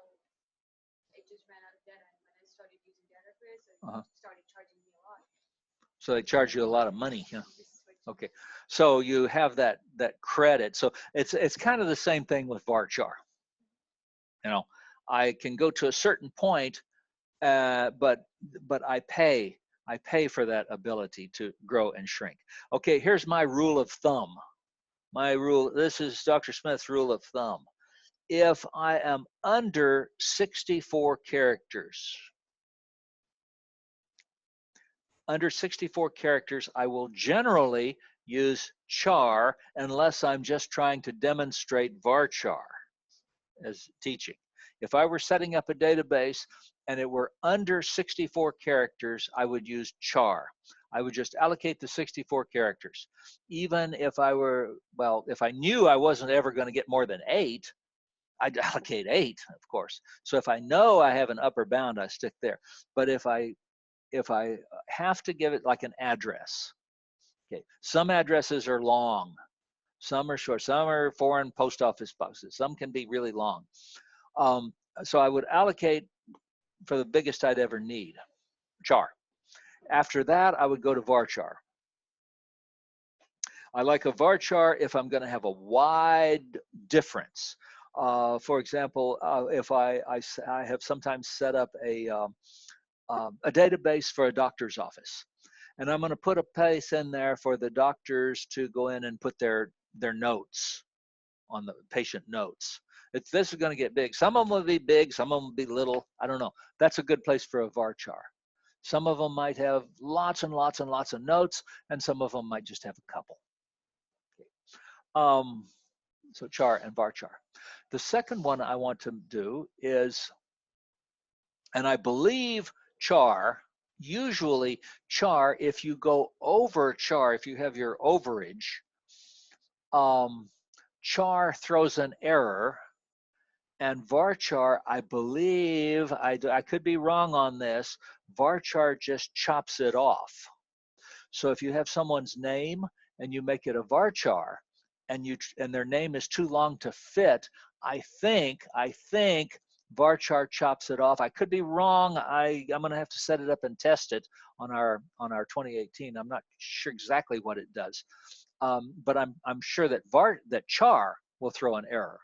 it just ran out of data, and when I started using data for it, so it started charging me a lot. So they charge you a lot of money, yeah. Okay, so you have that credit. So it's kind of the same thing with varchar. I can go to a certain point, but I pay I pay for that ability to grow and shrink. Okay, here's my rule of thumb. My rule, this is Dr. Smith's rule of thumb. If I am under 64 characters, I will generally use char unless I'm just trying to demonstrate varchar as teaching. If I were setting up a database and it were under 64 characters, I would use char. I would just allocate the 64 characters. Even if I were, well, if I knew I wasn't ever going to get more than 8, I'd allocate 8, of course. So if I know I have an upper bound, I stick there. But if I have to give it like an address, okay, some addresses are long, some are short, some are foreign post office boxes, some can be really long. So I would allocate for the biggest I'd ever need, char. After that, I would go to varchar. I like a varchar if I'm going to have a wide difference. For example, if I have sometimes set up a database for a doctor's office, and I'm going to put a place in there for the doctors to go in and put their notes on the patient notes. This is going to get big. Some of them will be big, some of them will be little. I don't know. That's a good place for a varchar. Some of them might have lots and lots and lots of notes, and some of them might just have a couple. So char and varchar. The second one I want to do is, and I believe char, usually char, if you go over char, if you have your overage, char throws an error, and varchar, I believe, I could be wrong on this, varchar just chops it off. So if you have someone's name and you make it a varchar, and their name is too long to fit, I think varchar chops it off. I could be wrong. I'm going to have to set it up and test it on our 2018. I'm not sure exactly what it does, but I'm sure that char will throw an error.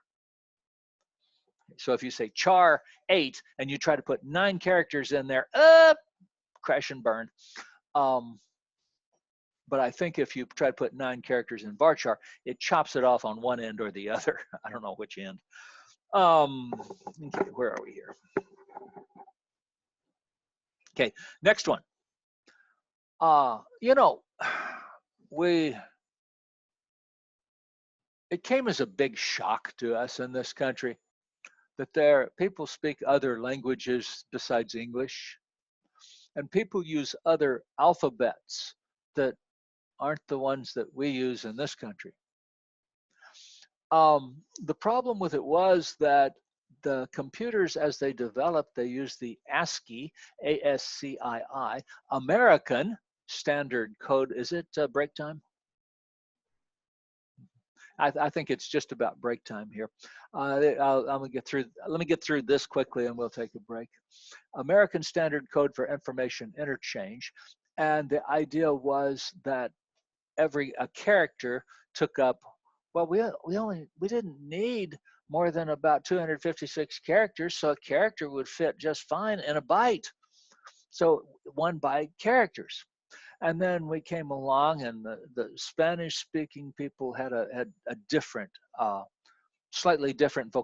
So if you say char 8 and you try to put 9 characters in there, crash and burn. But I think if you try to put 9 characters in varchar, it chops it off on one end or the other. I don't know which end. Okay, where are we here? Okay, next one. You know, it came as a big shock to us in this country that people speak other languages besides English, and people use other alphabets that aren't the ones that we use in this country. The problem with it was that the computers, as they developed, they used the ASCII, A-S-C-I-I, American Standard Code. Is it break time? I think it's just about break time here. I'm gonna get through. Let me get through this quickly, and we'll take a break. American Standard Code for Information Interchange, and the idea was that a character took up. Well, we didn't need more than about 256 characters, so a character would fit just fine in a byte. So 1 byte characters. And then we came along, and the Spanish-speaking people had a different, slightly different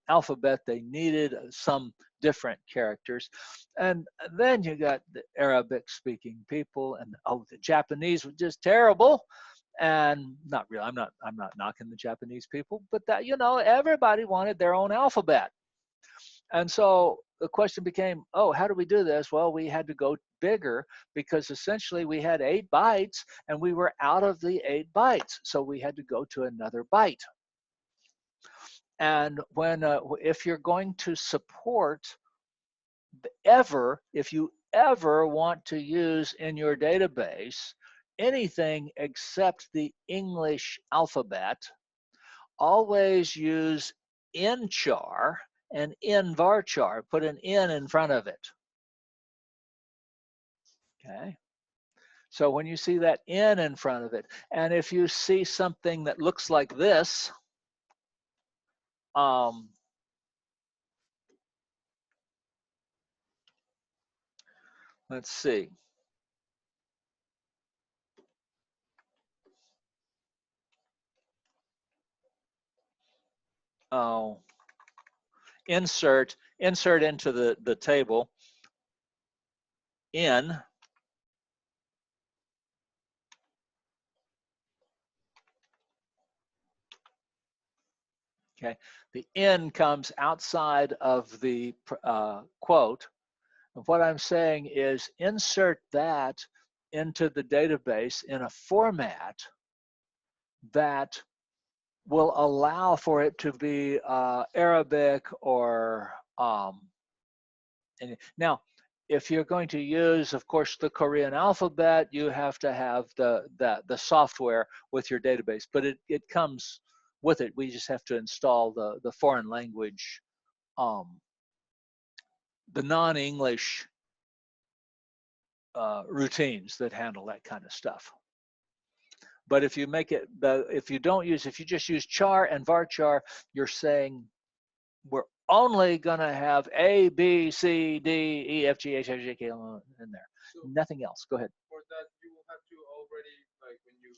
alphabet. They needed some different characters. And then you got the Arabic-speaking people, and the Japanese were just terrible. And not really, I'm not knocking the Japanese people, but that, everybody wanted their own alphabet. And so the question became, how do we do this? Well, we had to go bigger, because essentially we had 8 bytes and we were out of the 8 bytes. So we had to go to another byte. And if you're going to support if you ever want to use in your database anything except the English alphabet, always use nchar and nvarchar. Put an N in front of it. Okay. So when you see that N in front of it, and if you see something that looks like this, Let's see. Oh, insert into the table in okay. The in comes outside of the quote. And what I'm saying is insert that into the database in a format that will allow for it to be Arabic or now, if you're going to use, of course, the Korean alphabet, you have to have the software with your database, but it comes with it. We just have to install the foreign language, the non-English routines that handle that kind of stuff. But if you make it, if you just use char and varchar, you're saying we're only gonna have A, B, C, D, E, F, G, H, I, J, K L in there. So nothing else. Go ahead. For that, you will have to already, like when you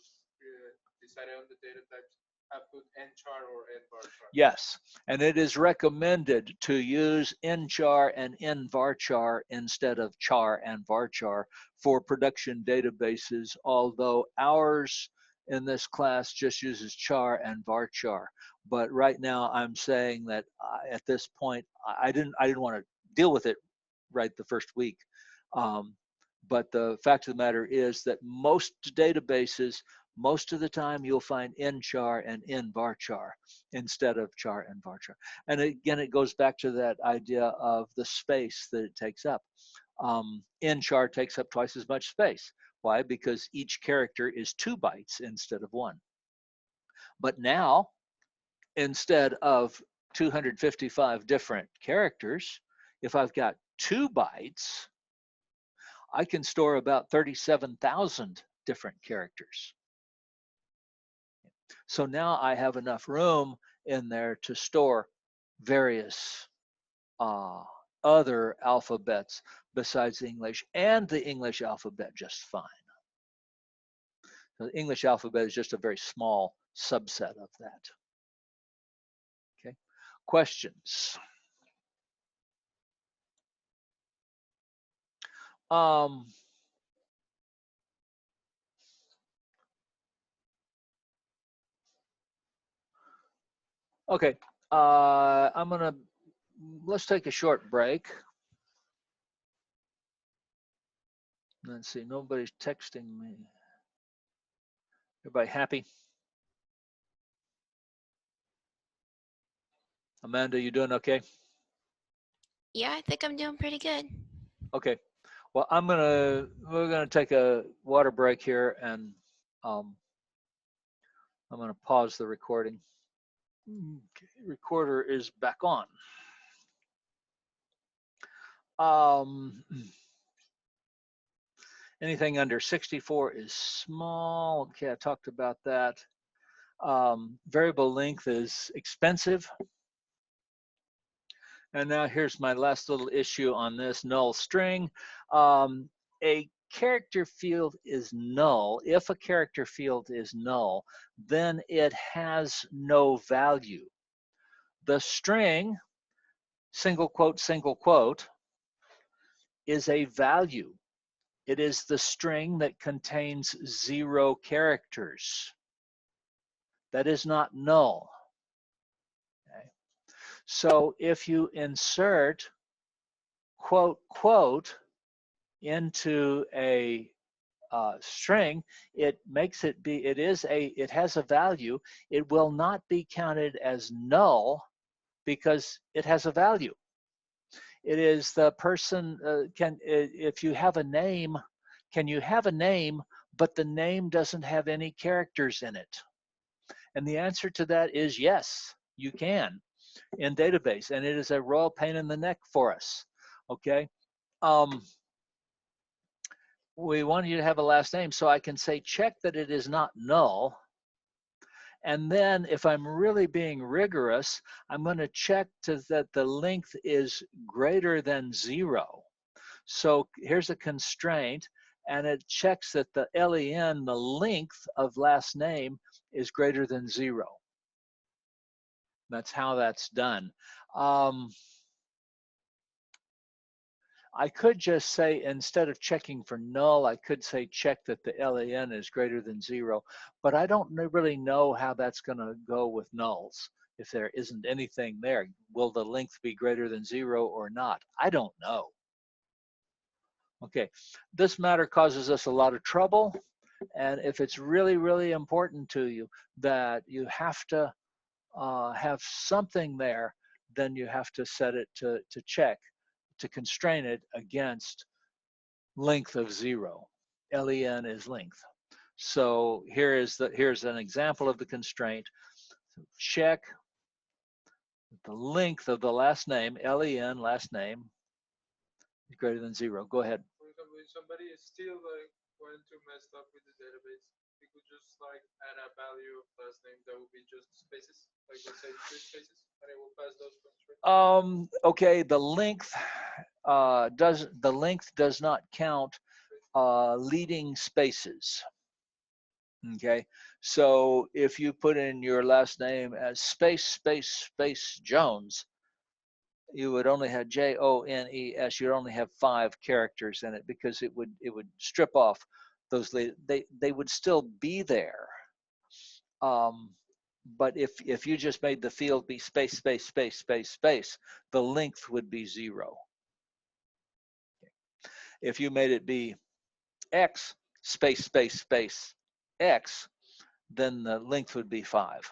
decided on the data types, have put nchar or nvarchar. Yes, and it is recommended to use nchar and nvarchar instead of char and varchar for production databases, although ours in this class just uses char and varchar. But right now I'm saying that at this point I didn't want to deal with it right the first week. But the fact of the matter is that most databases, most of the time you'll find nchar and nvarchar instead of char and varchar. And again, it goes back to that idea of the space that it takes up. Nchar takes up twice as much space. Why? Because each character is 2 bytes instead of 1. But now, instead of 255 different characters, if I've got 2 bytes, I can store about 37,000 different characters. So now I have enough room in there to store various other alphabets besides English, and the English alphabet just fine. The English alphabet is just a very small subset of that. Okay, questions? Okay, let's take a short break. Let's see, nobody's texting me. Everybody happy? Amanda, you doing okay? Yeah, I think I'm doing pretty good. Okay. Well, we're gonna take a water break here, and I'm gonna pause the recording. Okay, recorder is back on. Anything under 64 is small. Okay, I talked about that. Variable length is expensive. And now here's my last little issue on this null string. A character field is null. If a character field is null, then it has no value. The string, single quote, is a value. It is the string that contains 0 characters. That is not null. Okay. So if you insert quote into a string, it makes it be, it has a value. It will not be counted as null because it has a value. It is the person, if you have a name, can you have a name, but the name doesn't have any characters in it? And the answer to that is yes, you can in database, and it is a royal pain in the neck for us, okay? We want you to have a last name, so I can say check that it is not null. And then if I'm really being rigorous, I'm going to check that the length is greater than 0. So here's a constraint, and it checks that the LEN, the length of last name, is greater than 0. That's how that's done. I could just say, instead of checking for null, I could say check that the LEN is greater than 0, but I don't really know how that's going to go with nulls. If there isn't anything there, will the length be greater than 0 or not? I don't know. Okay, this matter causes us a lot of trouble, and if it's really, really important to you that you have to have something there, then you have to set it to check, to constrain it against length of 0. LEN is length. So here's an example of the constraint. Check the length of the last name, LEN, last name, is greater than 0. Go ahead. For example, if somebody is still like going to mess up with the database, we could just like add a value of last name that would be just spaces, like let's say 3 spaces, and it will pass those constraints. Okay, the length does not count leading spaces. Okay, so if you put in your last name as space Jones, you would only have Jones. You'd only have 5 characters in it, because it would strip off those. They would still be there. But if you just made the field be space, the length would be 0. If you made it be X space X, then the length would be 5.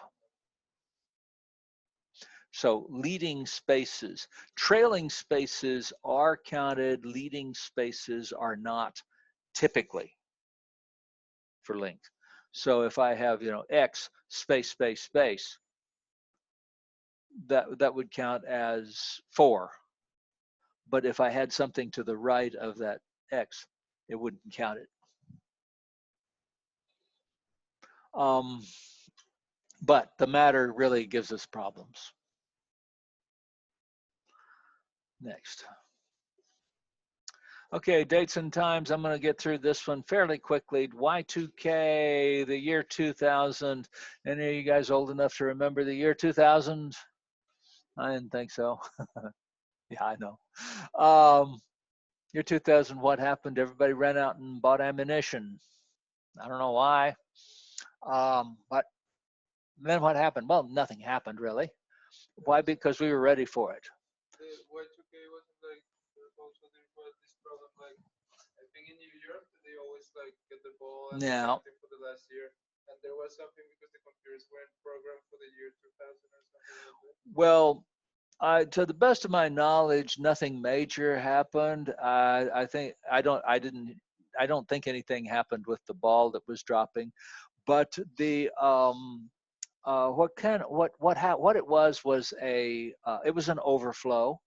So leading spaces, trailing spaces are counted, leading spaces are not, typically, for length. So if I have, X space, that would count as 4. But if I had something to the right of that X, it wouldn't count it. But the matter really gives us problems. Next. Okay, dates and times. I'm going to get through this one fairly quickly. Y2K, the year 2000. Any of you guys old enough to remember the year 2000? I didn't think so. Yeah, I know. Year 2000, what happened? Everybody ran out and bought ammunition. I don't know why. But then what happened? Well, nothing happened really. Why? Because we were ready for it. The Y2K wasn't like also there was this problem like I think in New York they always like get the ball and something for the last year, and there was something because the computers weren't programmed for the year 2000 or something like that. Well, to the best of my knowledge, nothing major happened. I don't think anything happened with the ball that was dropping, but the what it was it was an overflow.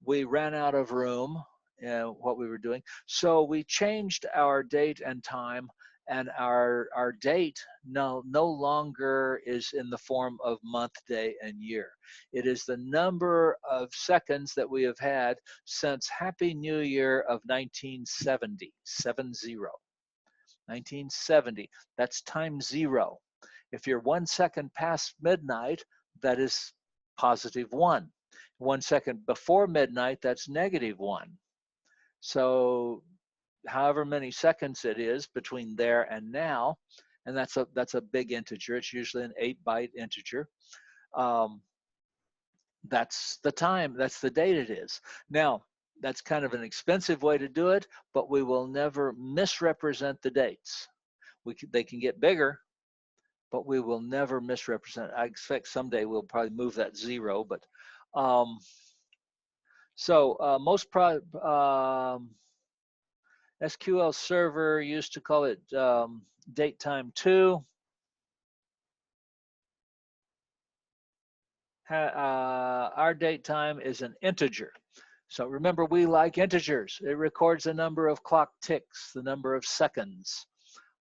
We ran out of room in what we were doing, so we changed our date and time, and our date no longer is in the form of month, day, and year. It is the number of seconds that we have had since Happy New Year of 1970, 1970. That's time 0. If you're 1 second past midnight, that is +1. 1 second before midnight, that's -1. So however many seconds it is between there and now, and that's a big integer. It's usually an 8-byte integer. That's the time, that's the date it is. Now, that's kind of an expensive way to do it, but we will never misrepresent the dates. They can get bigger, but we will never misrepresent. I expect someday we'll probably move that 0, but most SQL Server used to call it date time 2. Our date time is an integer. So remember, we like integers. It records the number of clock ticks, the number of seconds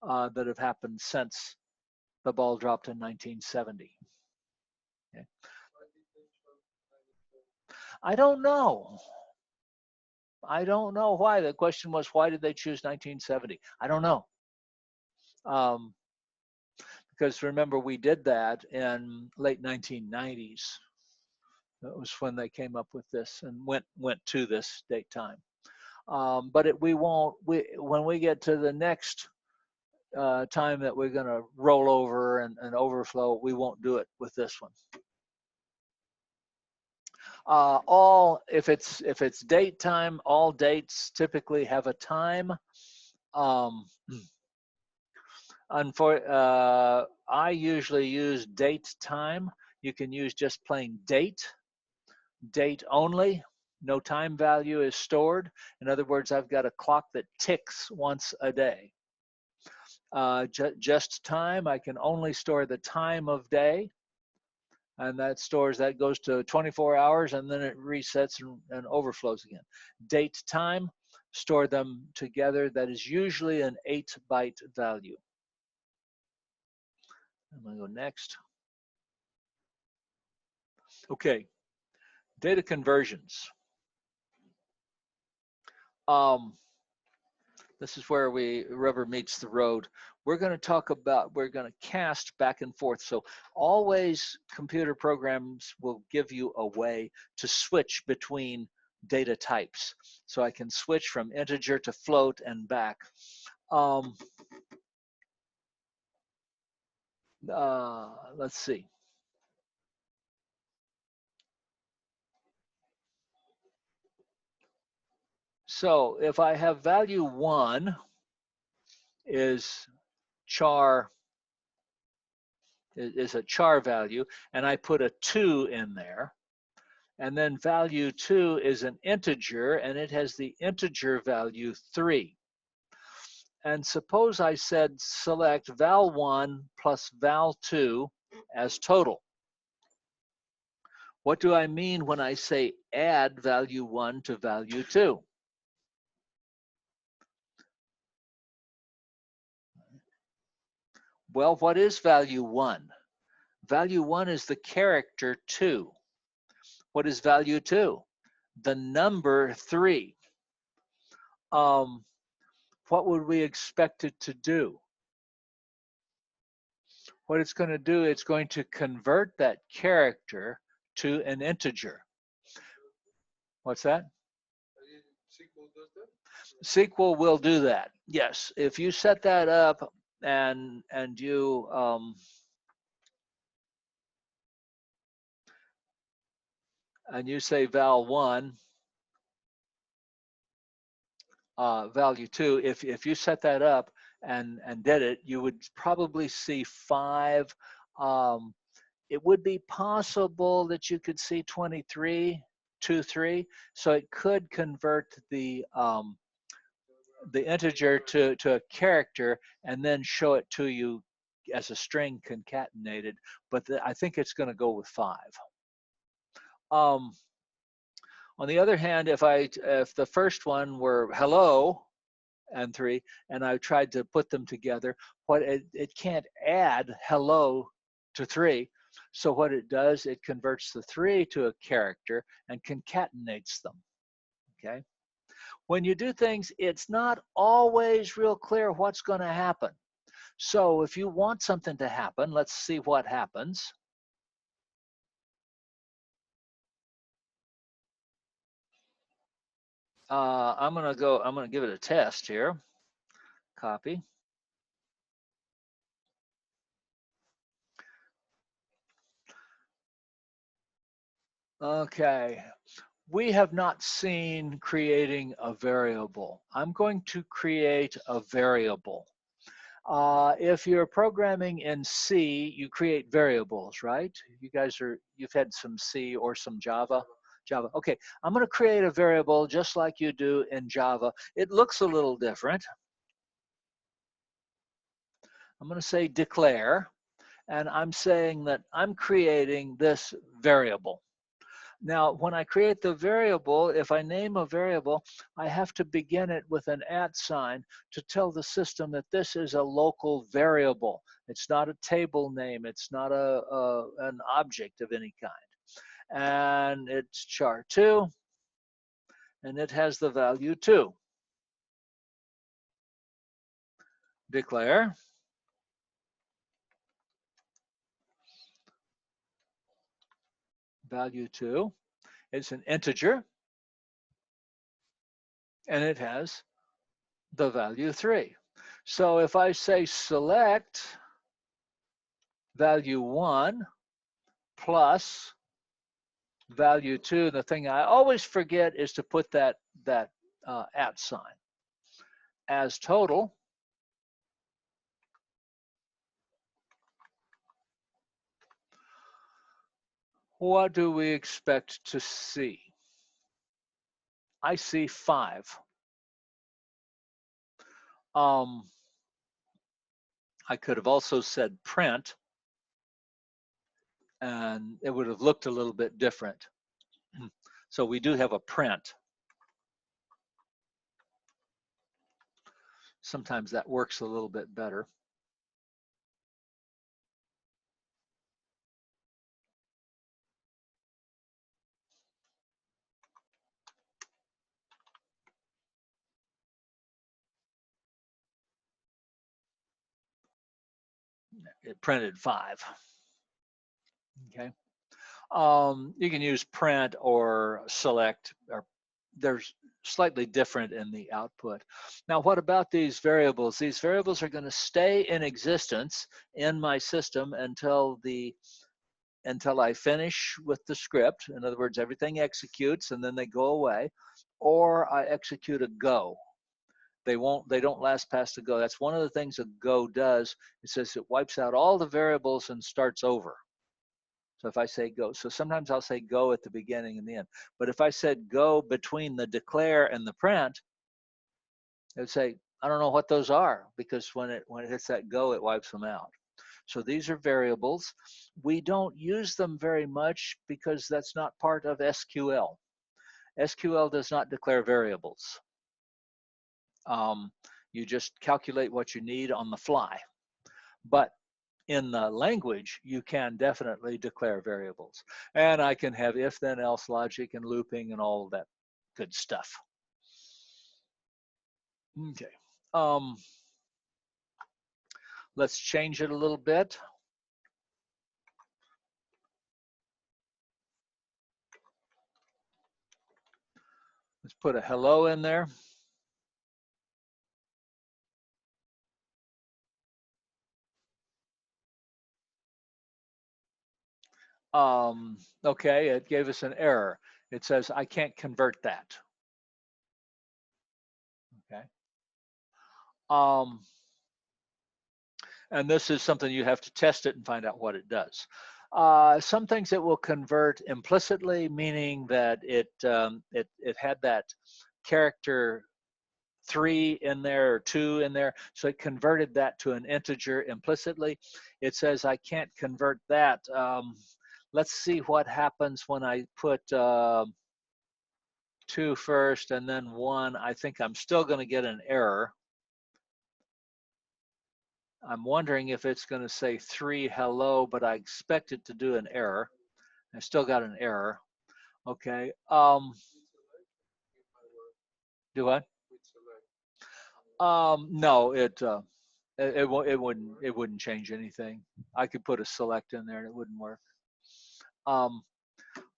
that have happened since the ball dropped in 1970. Okay. I don't know. I don't know why. The question was, why did they choose 1970? I don't know. Because remember, we did that in late 1990s. That was when they came up with this and went to this date time. But when we get to the next time that we're going to roll over and overflow, we won't do it with this one. If it's date time, all dates typically have a time. I usually use date time. You can use just plain date only. No time value is stored. In other words, I've got a clock that ticks once a day. Just time, I can only store the time of day, and that goes to 24 hours, and then it resets and overflows again. Date time, store them together. That is usually an 8-byte value. I'm going to go next. Okay, data conversions. This is where rubber meets the road. We're going to cast back and forth. So always computer programs will give you a way to switch between data types. So I can switch from integer to float and back. Let's see. So if I have value 1 is a char value, and I put a 2 in there, and then value 2 is an integer, and it has the integer value 3. And suppose I said select val1 plus val2 as total. What do I mean when I say add value 1 to value 2? Well, what is value 1? Value 1 is the character 2. What is value 2? The number 3. What would we expect it to do? What it's going to do, it's going to convert that character to an integer. What's that? SQL does that? SQL will do that. Yes, if you set that up and you say val1 value 2, if you set that up and did it, you would probably see 5. It would be possible that you could see 23, 2, 3. So it could convert the integer to a character and then show it to you as a string concatenated. But I think it's going to go with 5. On the other hand, if the first one were hello and 3, and I tried to put them together, it can't add hello to 3. So what it does, it converts the 3 to a character and concatenates them. Okay. When you do things, it's not always real clear what's going to happen. So if you want something to happen, let's see what happens. I'm going to give it a test here. Copy. Okay. We have not seen creating a variable. I'm going to create a variable. If you're programming in C, you create variables, right? You've had some C or some Java. Okay, I'm going to create a variable just like you do in Java. It looks a little different. I'm going to say declare, and I'm saying that I'm creating this variable. Now, when I create the variable, if I name a variable, I have to begin it with an @ sign to tell the system that this is a local variable. It's not a table name. It's not an object of any kind. And it's char2. and it has the value 2. Declare value 2. It's an integer, and it has the value 3. So if I say select value 1 plus value 2, the thing I always forget is to put that at sign. As total, what do we expect to see? I see 5. I could have also said print, and it would have looked a little bit different. So we do have a print. Sometimes that works a little bit better. It printed 5. Okay. You can use print or select, or there's slightly different in the output. Now, what about these variables? These variables are going to stay in existence in my system until I finish with the script. In other words, everything executes and then they go away, or I execute a go. They don't last past the go. That's one of the things a go does. It says it wipes out all the variables and starts over. So if I say go, so sometimes I'll say go at the beginning and the end. But if I said go between the declare and the print, it would say, I don't know what those are, because when it hits that go, it wipes them out. So these are variables. We don't use them very much because that's not part of SQL. SQL does not declare variables. You just calculate what you need on the fly. But in the language, you can definitely declare variables. And I can have if, then, else logic and looping and all of that good stuff. Okay. Let's change it a little bit. Let's put a hello in there. Okay, it gave us an error. It says, I can't convert that. Okay. And this is something you have to test it and find out what it does. Some things it will convert implicitly, meaning that it had that character 3 in there or 2 in there, so it converted that to an integer implicitly. It says I can't convert that. Let's see what happens when I put 2 first and then 1. I think I'm still going to get an error. I'm wondering if it's going to say 3 hello, but I expect it to do an error. I still got an error. Okay. Do what? No, it wouldn't change anything. I could put a select in there and it wouldn't work.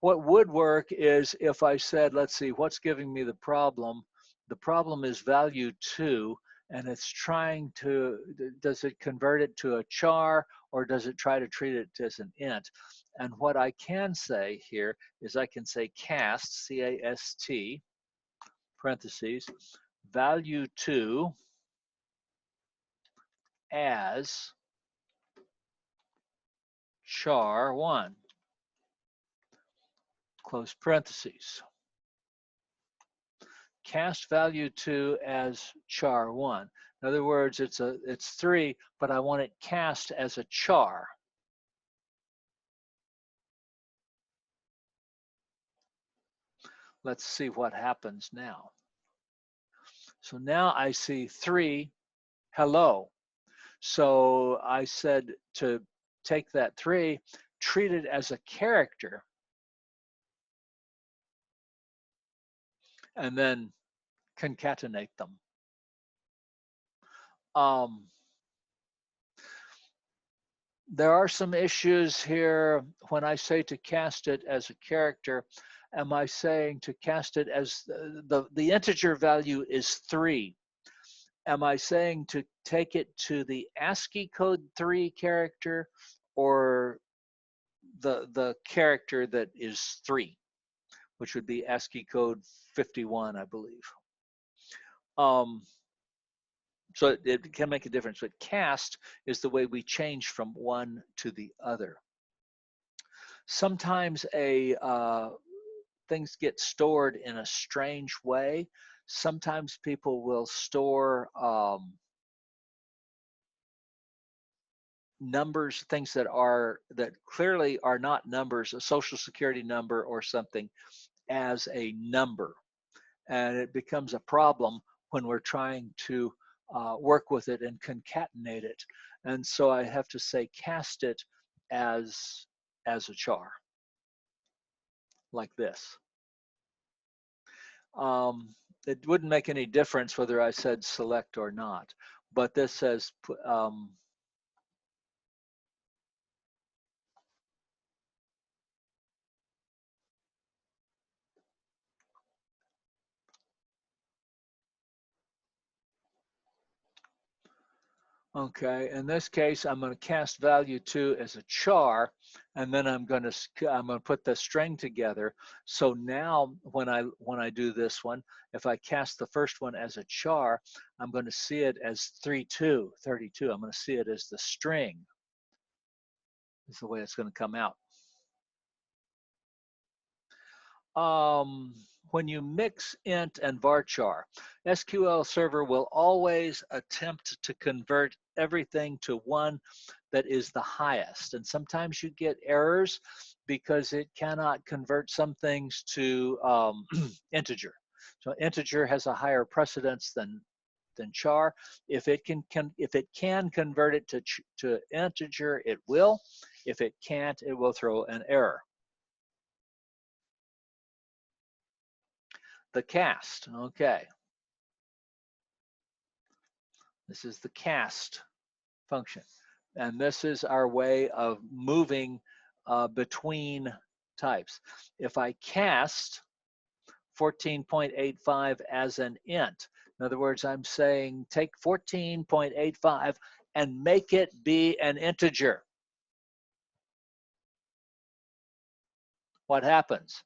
What would work is if I said, let's see, what's giving me the problem? The problem is value 2, and it's trying to, does it convert it to a char or does it try to treat it as an int? And what I can say here is I can say cast, C-A-S-T, parentheses, value 2 as char 1, close parentheses. Cast value 2 as char 1. In other words, it's 3, but I want it cast as a char. Let's see what happens now. So now I see 3 hello. So I said to take that 3, treat it as a character, and then concatenate them. There are some issues here when I say to cast it as a character. Am I saying to cast it as the integer value is 3? Am I saying to take it to the ASCII code 3 character, or the character that is 3, which would be ASCII code 51, I believe. So it can make a difference, but cast is the way we change from one to the other. Sometimes things get stored in a strange way. Sometimes people will store numbers, things that clearly are not numbers, a social security number or something, as a number, and it becomes a problem when we're trying to work with it and concatenate it. And so I have to say cast it as a char, like this. It wouldn't make any difference whether I said select or not, but this says okay, in this case, I'm going to cast value 2 as a char, and then I'm going to put the string together. So now when I do this one, if I cast the first one as a char, I'm going to see it as 32. I'm going to see it as the string. Is the way it's going to come out. When you mix int and varchar, SQL Server will always attempt to convert everything to one that is the highest. And sometimes you get errors because it cannot convert some things to integer. So integer has a higher precedence than char. If it can convert it to integer, it will. If it can't, it will throw an error. The cast, okay. This is the cast function. And this is our way of moving between types. If I cast 14.85 as an int, in other words, I'm saying take 14.85 and make it be an integer. What happens?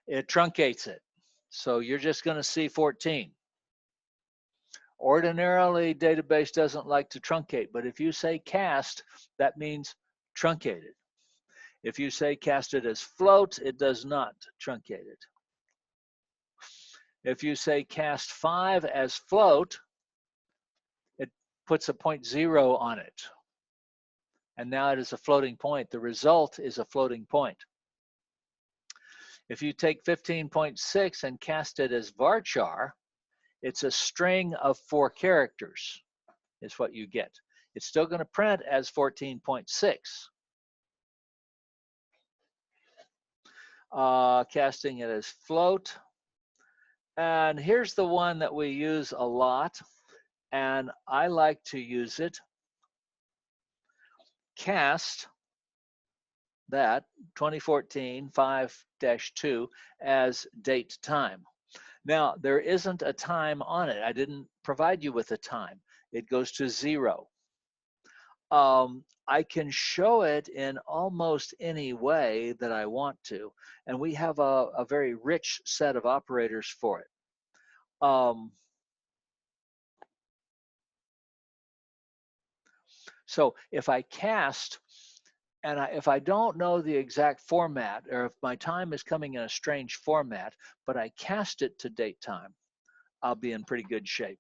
It truncates it. So you're just going to see 14. Ordinarily, database doesn't like to truncate, but if you say cast, that means truncated. If you say cast it as float, it does not truncate it. If you say cast 5 as float, it puts a 0.0 on it. And now it is a floating point. The result is a floating point. If you take 15.6 and cast it as varchar, it's a string of 4 characters is what you get. It's still going to print as 14.6. Casting it as float. And here's the one that we use a lot, and I like to use it. Cast that 2014 5-2 as date time. Now, there isn't a time on it. I didn't provide you with a time. It goes to 0. I can show it in almost any way that I want to, and we have a very rich set of operators for it. So if I cast, and if I don't know the exact format, or if my time is coming in a strange format, but I cast it to date time, I'll be in pretty good shape.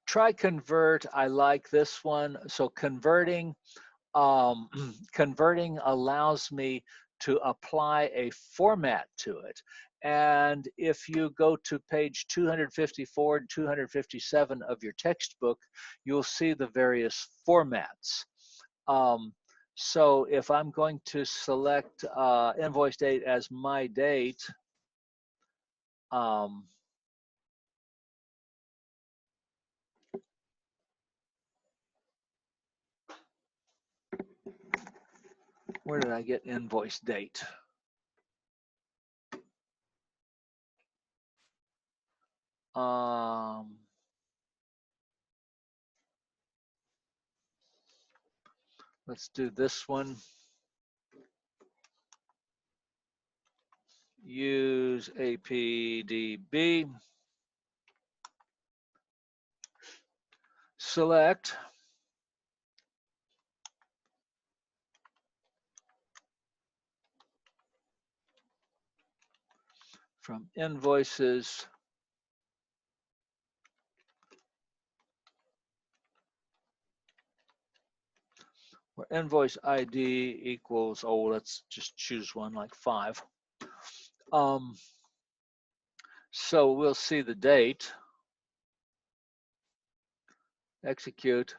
Try convert, I like this one. So converting, converting allows me to apply a format to it. And if you go to page 254 and 257 of your textbook, you'll see the various formats. So if I'm going to select invoice date as my date, where did I get invoice date? Let's do this one. Use APDB. Select. From invoices. Where invoice ID equals, oh, let's just choose one like 5. So we'll see the date. Execute.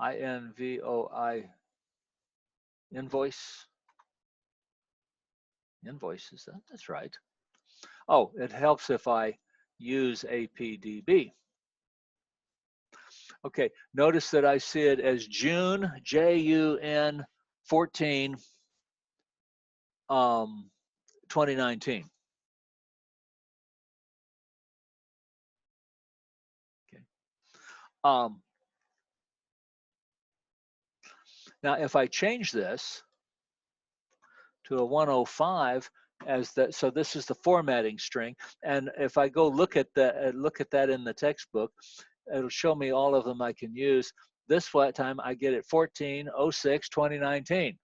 INVOI invoice. Invoice, is that? That's right. Oh, it helps if I use APDB. Okay, notice that I see it as June, JUN 14, 2019. Okay. Now, if I change this to a 105 as that, so this is the formatting string, and if I go look at that in the textbook, it'll show me all of them I can use. This flat time I get it 14/06/2019.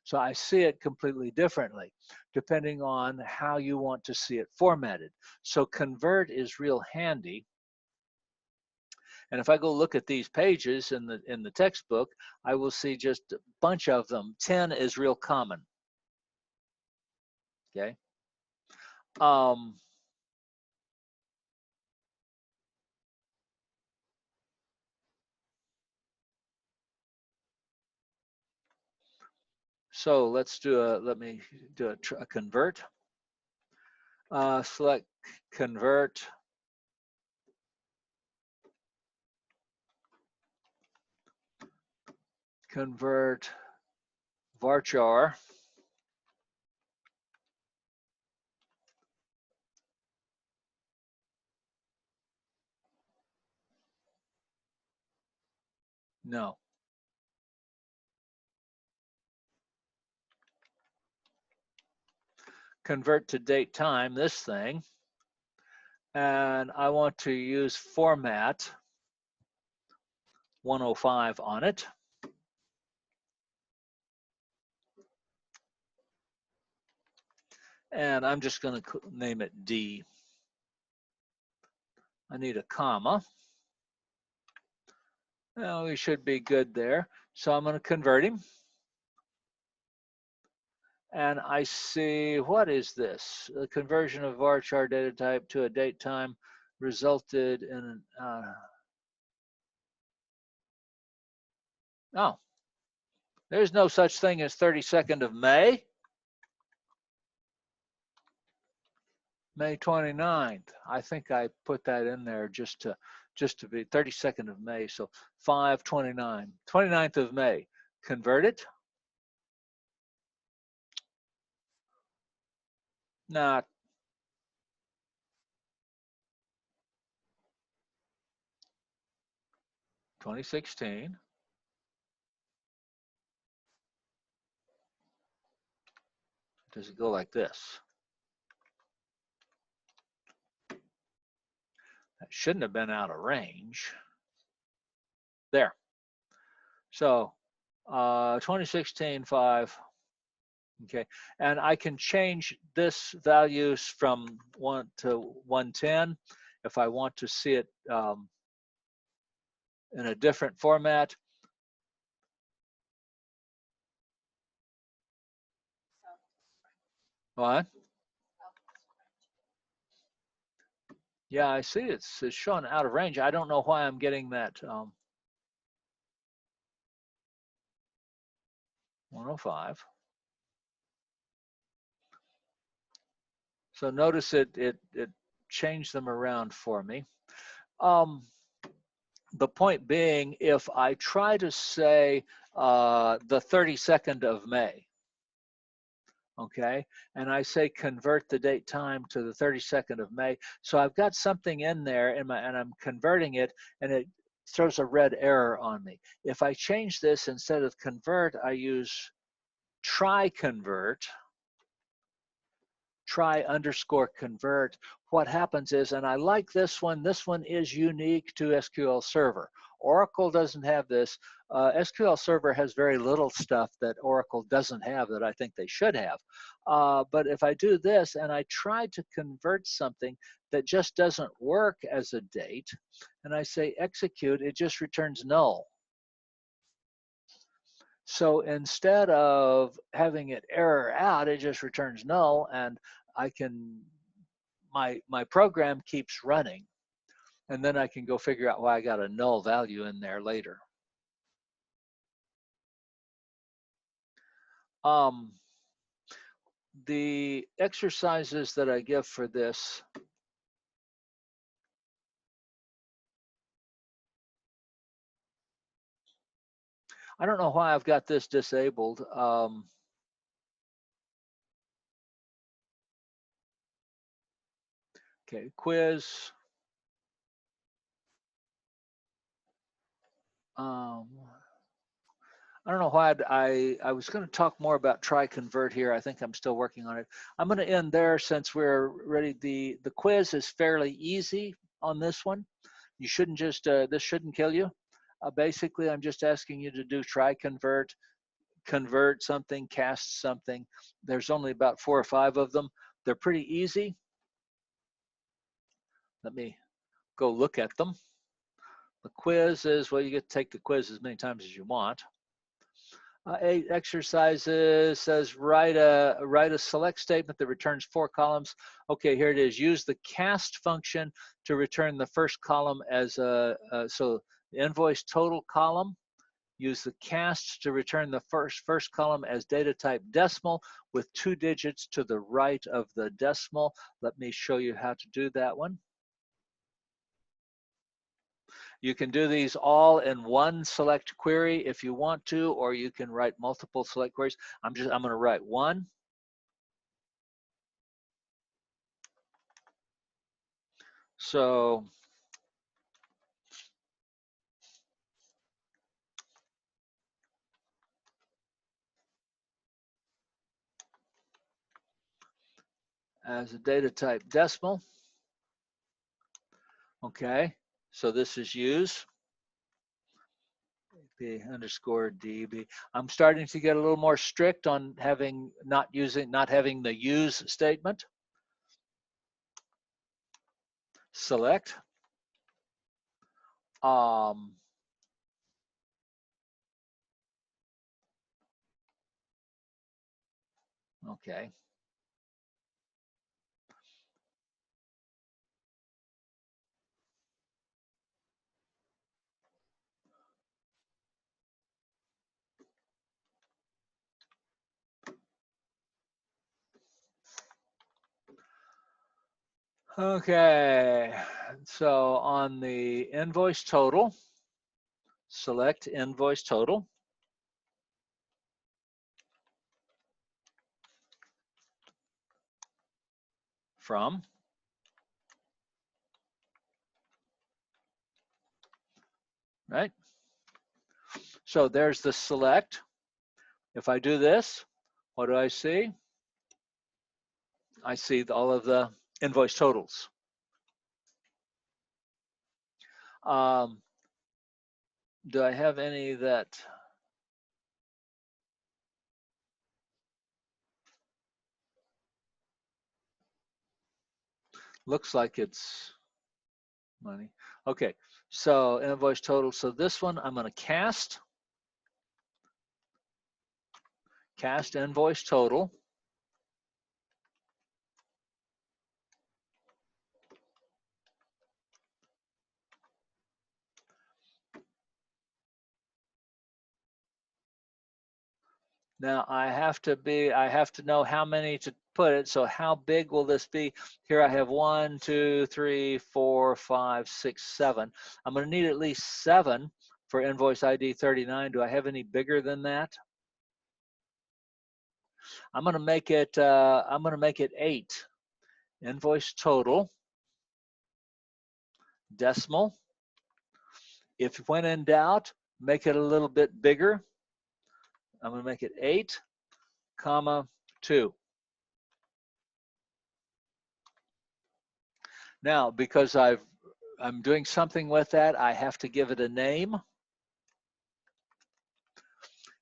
So I see it completely differently, depending on how you want to see it formatted. So convert is real handy. And if I go look at these pages in the textbook, I will see just a bunch of them. 10 is real common. Okay. So let's do let me do a convert. Select convert. Convert varchar. No. Convert to date time, this thing. And I want to use format 105 on it. And I'm just going to name it D. I need a comma. Well, we should be good there. So I'm going to convert him. And I see, what is this? The conversion of varchar data type to a date time resulted in, oh, there's no such thing as 32nd of May. May 29th. I think I put that in there just to be 32nd of May. So 5/29, 29th of May. Convert it. Not. 2016. Does it go like this? That shouldn't have been out of range. There. So 2016 5. Okay, and I can change this values from 1 to 110 if I want to see it in a different format. What? Yeah, I see it's showing out of range. I don't know why I'm getting that. 105. So notice it changed them around for me. The point being, if I try to say the 32nd of May, okay, and I say convert the date time to the 32nd of May, so I've got something in there and I'm converting it, and it throws a red error on me. If I change this, instead of convert, I use try convert, try_convert, what happens is, and I like this one is unique to SQL Server. Oracle doesn't have this. SQL Server has very little stuff that Oracle doesn't have that I think they should have. But if I do this and I try to convert something that just doesn't work as a date, and I say execute, it just returns null. So instead of having it error out, it just returns null, and I can, my program keeps running, and then I can go figure out why I got a null value in there later. The exercises that I give for this, I don't know why I've got this disabled. Okay, quiz. I don't know why I was going to talk more about try convert here. I think I'm still working on it. I'm going to end there since we're ready. The quiz is fairly easy on this one. You shouldn't just, this shouldn't kill you. Basically, I'm just asking you to do try convert, convert something, cast something. There's only about 4 or 5 of them. They're pretty easy. Let me go look at them. The quiz is, well, you get to take the quiz as many times as you want. 8 exercises says write a select statement that returns 4 columns. Okay, here it is. Use the cast function to return the first column as a so the invoice total column. Use the cast to return the first column as data type decimal with 2 digits to the right of the decimal. Let me show you how to do that one. You can do these all in one select query if you want to, or you can write multiple select queries. I'm going to write one. So as a data type decimal. Okay, so this is use. AP_DB. I'm starting to get a little more strict on not having the use statement. Select. Okay. Okay, so on the invoice total, select invoice total. From. Right? So there's the select. If I do this, what do I see? I see all of the invoice totals. Do I have any that looks like it's money? Okay, so invoice total. So this one I'm going to cast invoice total. Now I have to know how many to put it. So how big will this be? Here I have 1, 2, 3, 4, 5, 6, 7. I'm going to need at least 7 for invoice ID 39. Do I have any bigger than that? I'm going to make it 8. Invoice total, decimal. If when in doubt, make it a little bit bigger. I'm going to make it 8, comma 2. Now, because I'm doing something with that, I have to give it a name.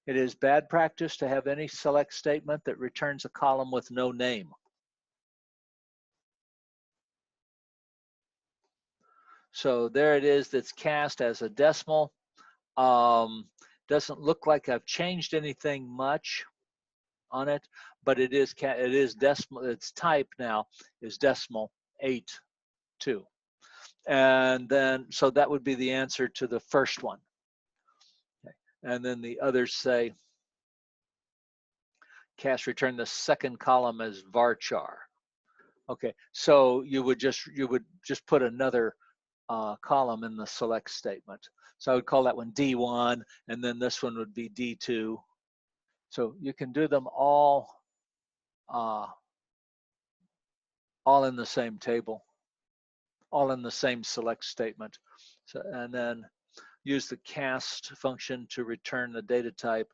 It is bad practice to have any select statement that returns a column with no name. So there it is, that's cast as a decimal. Doesn't look like I've changed anything much on it, but it is decimal. Its type now is decimal 8, 2. And then, so that would be the answer to the first one. Okay. And then the others say, cast return the second column as varchar. Okay, so you would just put another column in the select statement. So I would call that one D1, and then this one would be D2. So you can do them all in the same table, all in the same select statement. So, and then use the cast function to return the data type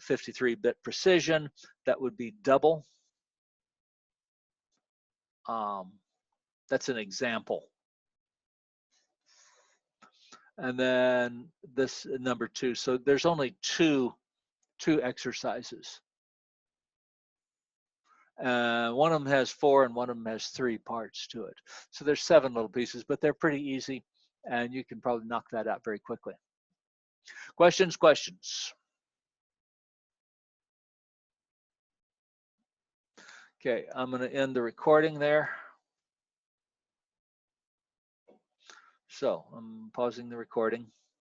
53-bit precision. That would be double. That's an example. And then this number 2. So there's only two exercises. One of them has 4 and one of them has 3 parts to it. So there's 7 little pieces, but they're pretty easy, and you can probably knock that out very quickly. Questions? Okay, I'm going to end the recording there. So I'm pausing the recording.